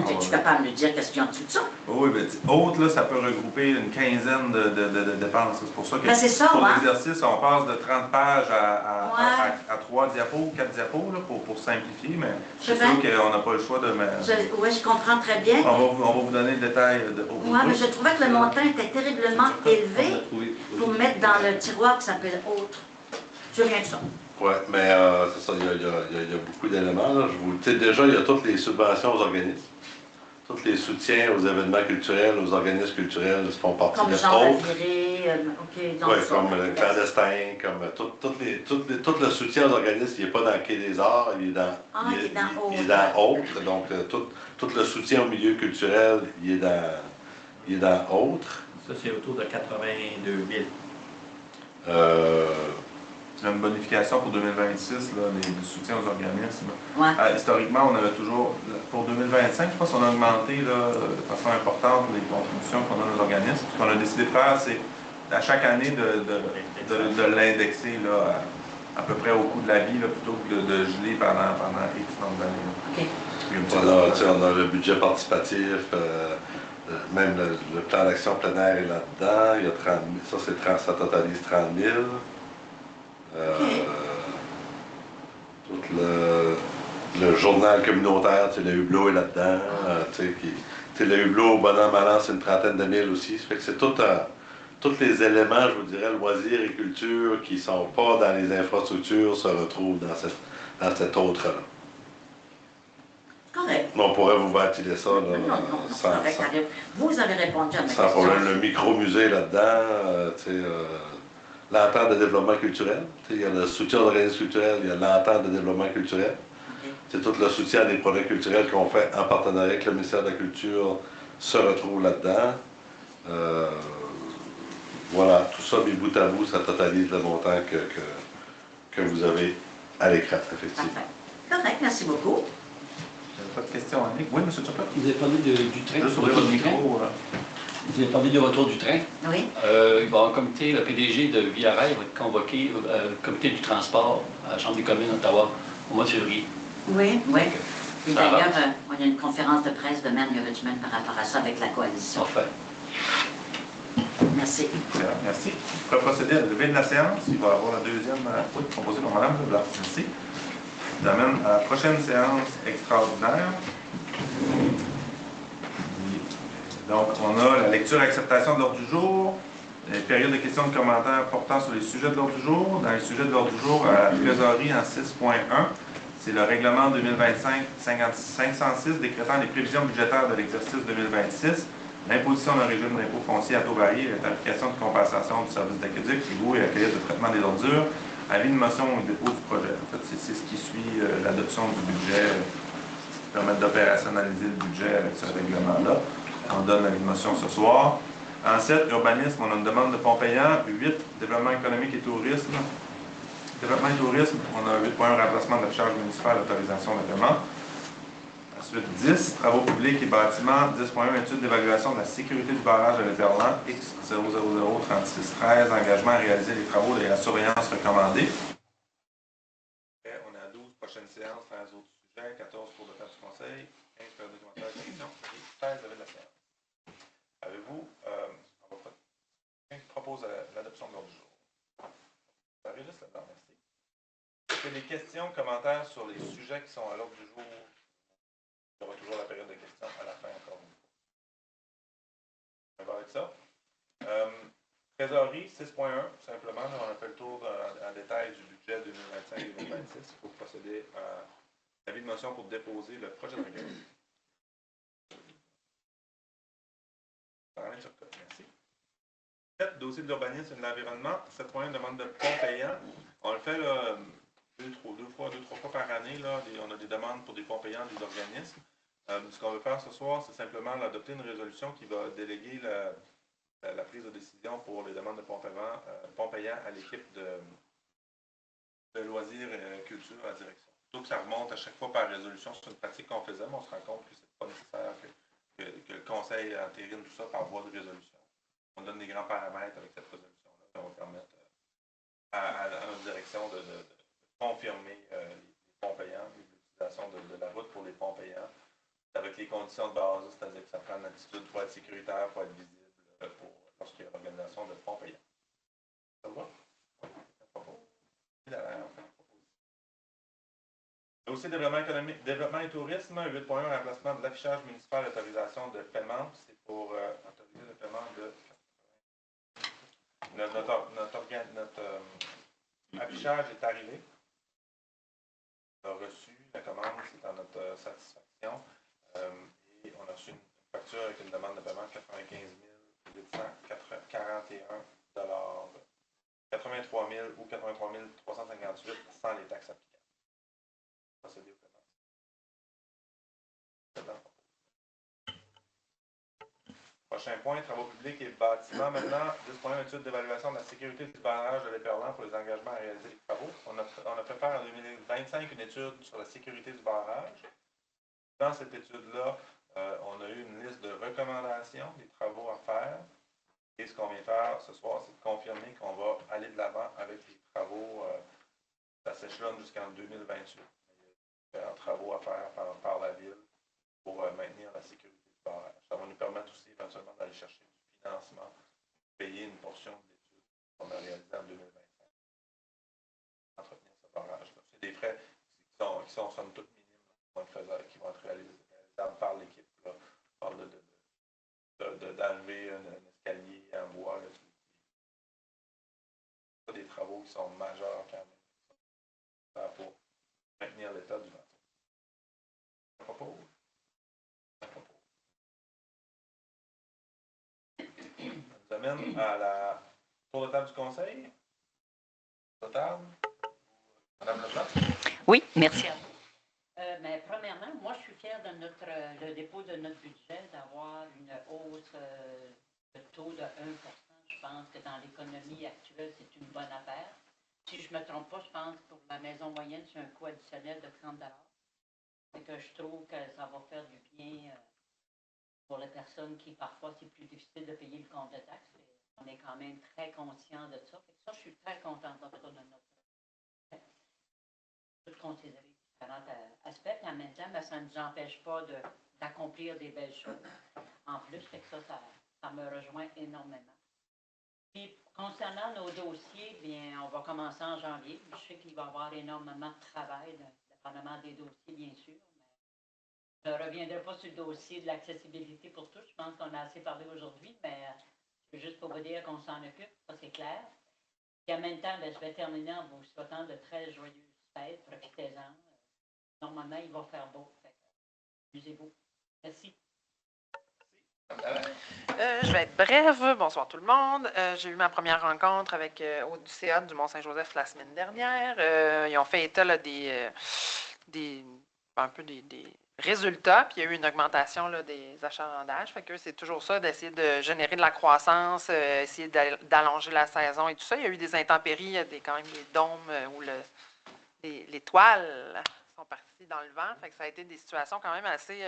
Es-tu capable de me dire qu'est-ce qu'il y a en dessous de ça? Oui, mais autre, là, ça peut regrouper une quinzaine de dépenses. C'est pour ça que pour l'exercice, on passe de 30 pages à 3 diapos, 4 diapos, là, pour simplifier, mais c'est sûr qu'on n'a pas le choix de mettre... Oui, je comprends très bien. On va vous donner le détail de Oui, mais je trouvais que le montant était terriblement élevé pour mettre dans le tiroir qui s'appelle autre. Tu rien que ça. Oui, mais c'est ça, il y a beaucoup d'éléments. Déjà, il y a toutes les subventions aux organismes. Tous les soutiens aux événements culturels, aux organismes culturels font partie comme de genre autres. Oui, comme le clandestin, comme tout le soutien aux organismes, il n'est pas dans le Quai des Arts, il est dans autres. Donc, tout le soutien au milieu culturel, il est dans autres. Ça, c'est autour de 82 000. C'est une bonification pour 2026, là, du soutien aux organismes. Ouais. Historiquement, on avait toujours, pour 2025, je pense qu'on a augmenté là, de façon importante les contributions qu'on a aux organismes. Ce qu'on a décidé de faire, c'est à chaque année de l'indexer à peu près au coût de la vie, là, plutôt que de geler pendant X nombre d'années. Okay. On a le budget participatif, même le plan d'action plein air est là-dedans. Il y a ça totalise 30 000. Tout le journal communautaire, le Hublot est là-dedans. Le Hublot, bon an, mal an, c'est une trentaine de mille aussi. Ça fait que c'est tous les éléments, je vous dirais, loisirs et culture qui ne sont pas dans les infrastructures se retrouvent dans cet autre-là. Correct. On pourrait vous ventiler ça. Là, non, vous avez répondu à ma question. Sans problème. Le micro-musée là-dedans, l'entente de développement culturel. Il y a le soutien aux organismes culturels, il y a l'entente de développement culturel. C'est tout le soutien à des projets culturels qu'on fait en partenariat avec le ministère de la Culture se retrouve là-dedans. Voilà, tout ça, mis bout à bout, ça totalise le montant que vous avez à l'écran, effectivement. Parfait. Correct, merci beaucoup. Pas de questions, Annick? Oui, M. Turcotte? Vous avez parlé du train. Juste ouvrir votre micro. Vous avez parlé du retour du train. Oui. Il va y avoir un comité, le PDG de Via Rail va être convoqué, le comité du transport à la Chambre des communes d'Ottawa au mois de février. Oui. Et d'ailleurs, on a une conférence de presse de Mary Richmond par rapport à ça avec la coalition. Parfait. Merci. Merci. Je pourrais procéder à la levée de la séance. Il va y avoir la deuxième proposée par Mme Leblanc. Merci. Je vous amène à la prochaine séance extraordinaire. Donc, on a la lecture et acceptation de l'ordre du jour, les périodes de questions et de commentaires portant sur les sujets de l'ordre du jour. Dans les sujets de l'ordre du jour, à la trésorerie en 6.1, c'est le règlement 2025-506 décrétant les prévisions budgétaires de l'exercice 2026, l'imposition d'un régime d'impôt foncier à taux varié, la tarification de compensation du service d'aqueduc, égouts et accueil de traitement des ordures, avis de motion au dépôt du projet. En fait, c'est ce qui suit l'adoption du budget, qui permet d'opérationnaliser le budget avec ce règlement-là. On donne la motion ce soir. En 7, urbanisme, on a une demande de fonds payants. 8, développement économique et tourisme. Développement et tourisme, on a 8.1, remplacement de la charge municipale, autorisation de paiement. Ensuite, 10, travaux publics et bâtiments. 10.1, étude d'évaluation de la sécurité du barrage de l'Éperlan. X0003613, engagement à réaliser les travaux et la surveillance recommandée. On a 12 prochaines séances, 13 autres sujets, 14 pour le temps du conseil, 15 périodes de commentaires de questions et 16 avec la séance. propose l'adoption de l'ordre du jour. Ça arrive juste là-dedans, merci. Est-ce qu'il y a des questions, commentaires sur les sujets qui sont à l'ordre du jour? Il y aura toujours la période de questions à la fin encore une fois. On va avec ça. Trésorerie 6.1, simplement, là, on a fait le tour en détail du budget 2025-2026. Il faut procéder à l'avis de motion pour déposer le projet de règlement. Merci. 7, dossier de l'urbanisme et de l'environnement. 7.1, demande de fonds payants. On le fait là, deux, trois fois par année. Là, on a des demandes pour des fonds payants des organismes. Ce qu'on veut faire ce soir, c'est simplement d'adopter une résolution qui va déléguer la prise de décision pour les demandes de fonds payants à l'équipe de loisirs et culture à la direction. Plutôt que ça remonte à chaque fois par résolution, c'est une pratique qu'on faisait, mais on se rend compte que ce n'est pas nécessaire que le conseil entérine tout ça par voie de résolution. On donne des grands paramètres avec cette résolution-là, qui vont permettre à notre direction de confirmer les fonds payants, l'utilisation de la route pour les fonds payants, avec les conditions de base, c'est-à-dire que ça prend une attitude pour être sécuritaire, pour être visible, lorsqu'il y a l'organisation de fonds payants. Ça va? Dossier développement économique, développement et tourisme, 8.1, remplacement de l'affichage municipal d'autorisation de paiement. C'est pour autoriser le paiement de notre affichage est arrivé. On a reçu la commande, c'est en notre satisfaction. Et on a reçu une facture avec une demande de paiement de 95 841 83 000 ou 83 358 sans les taxes applicables. Procéder au paiement. Prochain point, travaux publics et bâtiments. Maintenant, 10.1, étude d'évaluation de la sécurité du barrage de l'Éperlan pour les engagements à réaliser les travaux. On a fait faire en 2025 une étude sur la sécurité du barrage. Dans cette étude-là, on a eu une liste de recommandations, des travaux à faire. Et ce qu'on vient faire ce soir, c'est de confirmer qu'on va aller de l'avant avec les travaux. Ça s'échelonne jusqu'en 2028. Il y a différents travaux à faire par la ville pour maintenir la sécurité du barrage. Ça va nous permettre aussi éventuellement d'aller chercher du financement, payer une portion de l'étude qu'on a réalisée en 2025. Entretenir ce barrage-là. C'est des frais qui sont somme toute minimes, qui vont être réalisés par l'équipe. On parle d'enlever un escalier en bois. Là, c'est des travaux qui sont majeurs quand même pour maintenir l'état du bateau. Ça nous amène à la tour de table du conseil. Total. Madame Leblanc. Oui, merci à vous. Mais premièrement, moi, je suis fière de le dépôt de notre budget, d'avoir une hausse de taux de 1 %. Je pense que dans l'économie actuelle, c'est une bonne affaire. Si je ne me trompe pas, je pense que pour la maison moyenne, c'est un coût additionnel de 30 $. Et que je trouve que ça va faire du bien pour les personnes qui, parfois, c'est plus difficile de payer le compte de taxes. On est quand même très conscient de ça. Ça, je suis très contente de notre de considérer différents aspects. Et en même temps, ben, ça ne nous empêche pas d'accomplir des belles choses. En plus, fait que ça me rejoint énormément. Puis, concernant nos dossiers, bien, on va commencer en janvier. Je sais qu'il va y avoir énormément de travail, dépendamment des dossiers, bien sûr. Mais je ne reviendrai pas sur le dossier de l'accessibilité pour tous. Je pense qu'on a assez parlé aujourd'hui, mais c'est juste pour vous dire qu'on s'en occupe, ça c'est clair. Et en même temps, bien, je vais terminer en vous souhaitant de très joyeuses fêtes. Profitez-en. Normalement, il va faire beau. Amusez-vous. Merci. Je vais être brève. Bonsoir tout le monde. J'ai eu ma première rencontre avec au CA du Mont-Saint-Joseph la semaine dernière. Ils ont fait état là, des résultats, puis il y a eu une augmentation là, des achalandages. Fait que c'est toujours ça, d'essayer de générer de la croissance, essayer d'allonger la saison et tout ça. Il y a eu des intempéries, il y a quand même des dômes où les toiles sont parties parti dans le vent. Fait que ça a été des situations quand même assez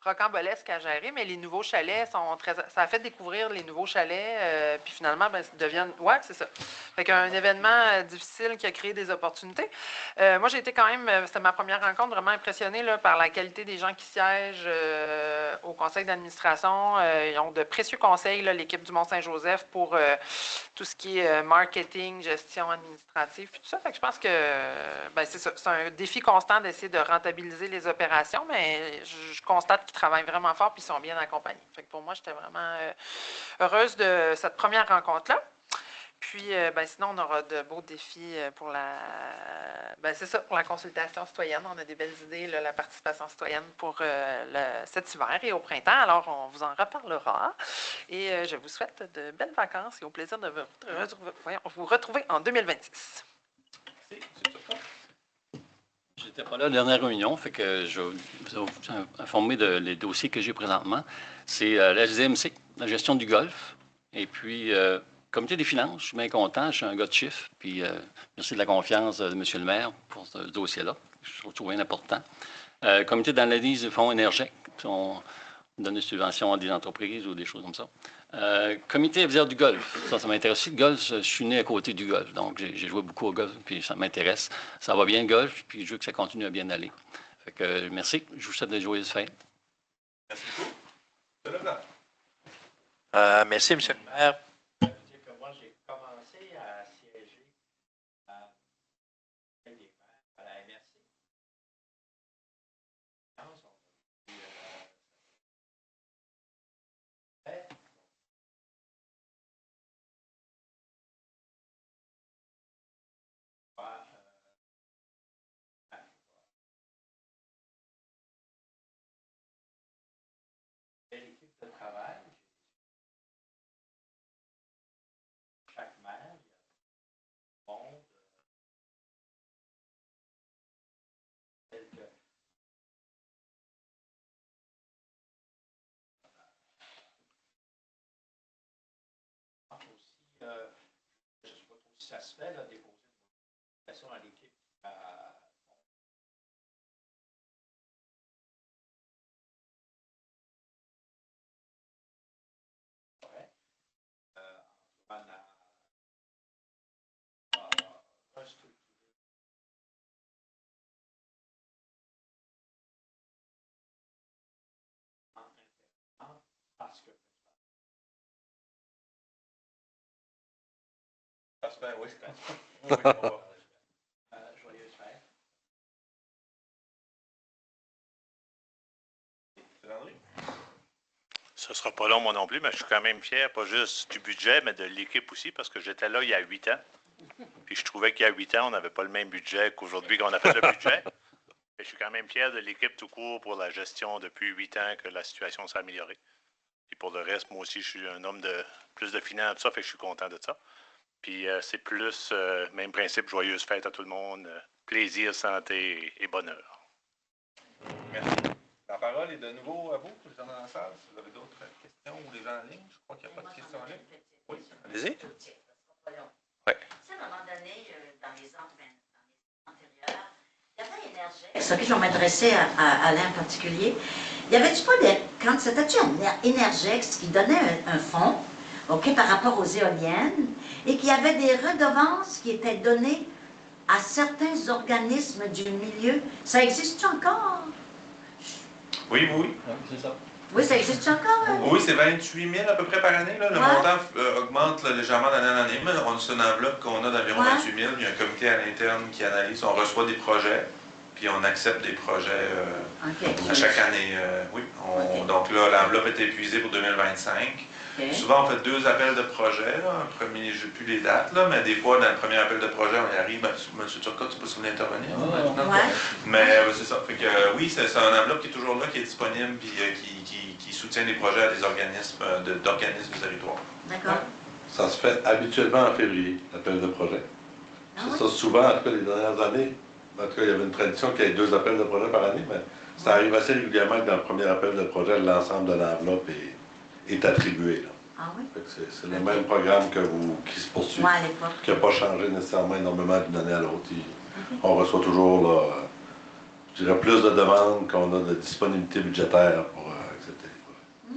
rocambolesques à gérer, mais les nouveaux chalets sont très... Ça a fait découvrir les nouveaux chalets, puis finalement, ben, deviennent... Ouais, c'est ça. Fait qu'un événement difficile qui a créé des opportunités. Moi, j'ai été quand même... C'était ma première rencontre, vraiment impressionnée là, par la qualité des gens qui siègent au conseil d'administration. Ils ont de précieux conseils, l'équipe du Mont-Saint-Joseph, pour tout ce qui est marketing, gestion administrative, puis tout ça. Fait que je pense que ben, c'est ça. C'est un défi constant d'essayer de rentabiliser les opérations, mais je constate qu'ils travaillent vraiment fort et ils sont bien accompagnés. Fait que pour moi, j'étais vraiment heureuse de cette première rencontre-là. Puis, ben, sinon, on aura de beaux défis pour ben, c'est ça, pour la consultation citoyenne. On a des belles idées, là, la participation citoyenne pour cet hiver et au printemps. Alors, on vous en reparlera. Et je vous souhaite de belles vacances et au plaisir de vous retrouver en 2026. Merci. J'étais pas là à la dernière réunion, fait que je vais vous informer des dossiers que j'ai présentement. C'est la SDMC, la gestion du golf. Et puis, comité des finances, je suis bien content, je suis un gars de chiffres. Puis, merci de la confiance de M. le maire pour ce dossier-là. Je trouve bien important. Comité d'analyse des fonds énergétiques. On donne des subventions à des entreprises ou des choses comme ça. Comité aviseur du golf, ça m'intéresse aussi. Le golf, je suis né à côté du golf, donc j'ai joué beaucoup au golf, puis ça m'intéresse. Ça va bien le golf, puis je veux que ça continue à bien aller. Fait que merci, je vous souhaite de joyeuses fêtes. Merci beaucoup. M. Leblanc. Merci, M. le maire. Je veux dire que moi, j'ai commencé à siéger à la MRC. L'équipe de travail, chaque maire, il y a un monde, tel que aussi, je ne sais pas trop si ça se fait, là, déposer une motivation à l'équipe. Parce que Parfait, oui. joyeuse fête. C'est Landry. Ce ne sera pas long, moi non plus, mais je suis quand même fier, pas juste du budget, mais de l'équipe aussi, parce que j'étais là il y a 8 ans. Puis je trouvais qu'il y a 8 ans, on n'avait pas le même budget qu'aujourd'hui qu'on a fait le budget. Et je suis quand même fier de l'équipe tout court pour la gestion depuis 8 ans que la situation s'est améliorée. Puis pour le reste, moi aussi, je suis un homme de plus de finances, tout ça, fait que je suis content de ça. Puis c'est plus, même principe, joyeuse fête à tout le monde, plaisir, santé et bonheur. Merci. La parole est de nouveau à vous, les gens dans la salle. Si vous avez d'autres questions ou les gens en ligne, je crois qu'il n'y a pas de questions en ligne. Oui, allez-y. Oui. Oui. Tu sais, à un moment donné, dans les ans antérieurs, il y avait Énergec. C'est ça que je vais m'adresser à Alain en particulier. Il y avait-tu pas des... Quand c'était-tu Énergex qui donnait un fonds, OK, par rapport aux éoliennes, et qu'il y avait des redevances qui étaient données à certains organismes du milieu. Ça existe encore? Oui, oui. C'est ça. Oui, ça existe encore? Hein? Oui, c'est 28 000 à peu près par année. Là. Le montant augmente là, légèrement d'année en année, mais c'est une enveloppe qu'on a d'environ 28 000. Il y a un comité à l'interne qui analyse. On reçoit des projets, puis on accepte des projets à chaque année. Oui. Donc là, l'enveloppe est épuisée pour 2025. Okay. Souvent, on fait 2 appels de projet. Là. Un premier, je n'ai plus les dates, là, mais des fois, dans le premier appel de projet, on y arrive. M. Turcotte, tu peux si vous voulez intervenir. Mais c'est ça. Fait que, oui, c'est un enveloppe qui est toujours là, qui est disponible, puis qui soutient des projets à des organismes d'organismes du territoire. D'accord. Ça se fait habituellement en février, l'appel de projet. C'est ça, souvent, en tout cas, les dernières années, en tout cas, il y avait une tradition qu'il y ait 2 appels de projet par année, mais ça arrive assez régulièrement que dans le premier appel de projet, l'ensemble de l'enveloppe est attribué. Là. Ah oui? C'est le même programme que qui se poursuit, qui n'a pas changé nécessairement énormément d'une année à l'autre. On reçoit toujours là, je dirais, plus de demandes qu'on a de disponibilité budgétaire pour accepter les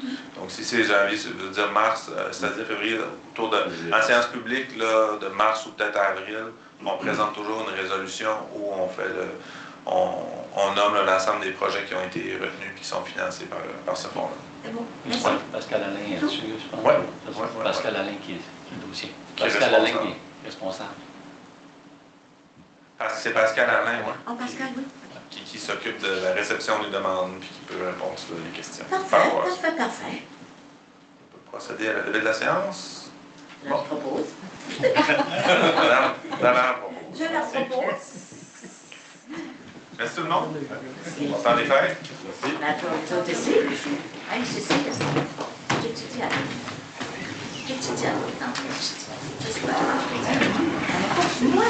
projets. Donc, si c'est janvier, je veux dire mars, c'est-à-dire février, autour de, en séance publique, là, de mars ou peut-être avril, on présente toujours une résolution où on fait on nomme l'ensemble des projets qui ont été retenus et qui sont financés par ce fonds-là. C'est bon. C'est Pascal Alain là-dessus, je pense. Ouais. C'est Pascal Alain qui est le dossier. Qui est Pascal Alain responsable. qui est responsable. C'est Pascal Alain, Oh, Pascal, oui. qui s'occupe de la réception des demandes et qui peut répondre sur les questions. Parfait, Alors, parfait. on peut procéder à la levée de la séance. Je leur propose. Madame propose. Je leur propose. Merci tout le monde. On va faire les fêtes. Merci. La toi aussi. Hey, Cécile, j'étudie à l'autre. J'étudie à l'autre. J'espère. Moi,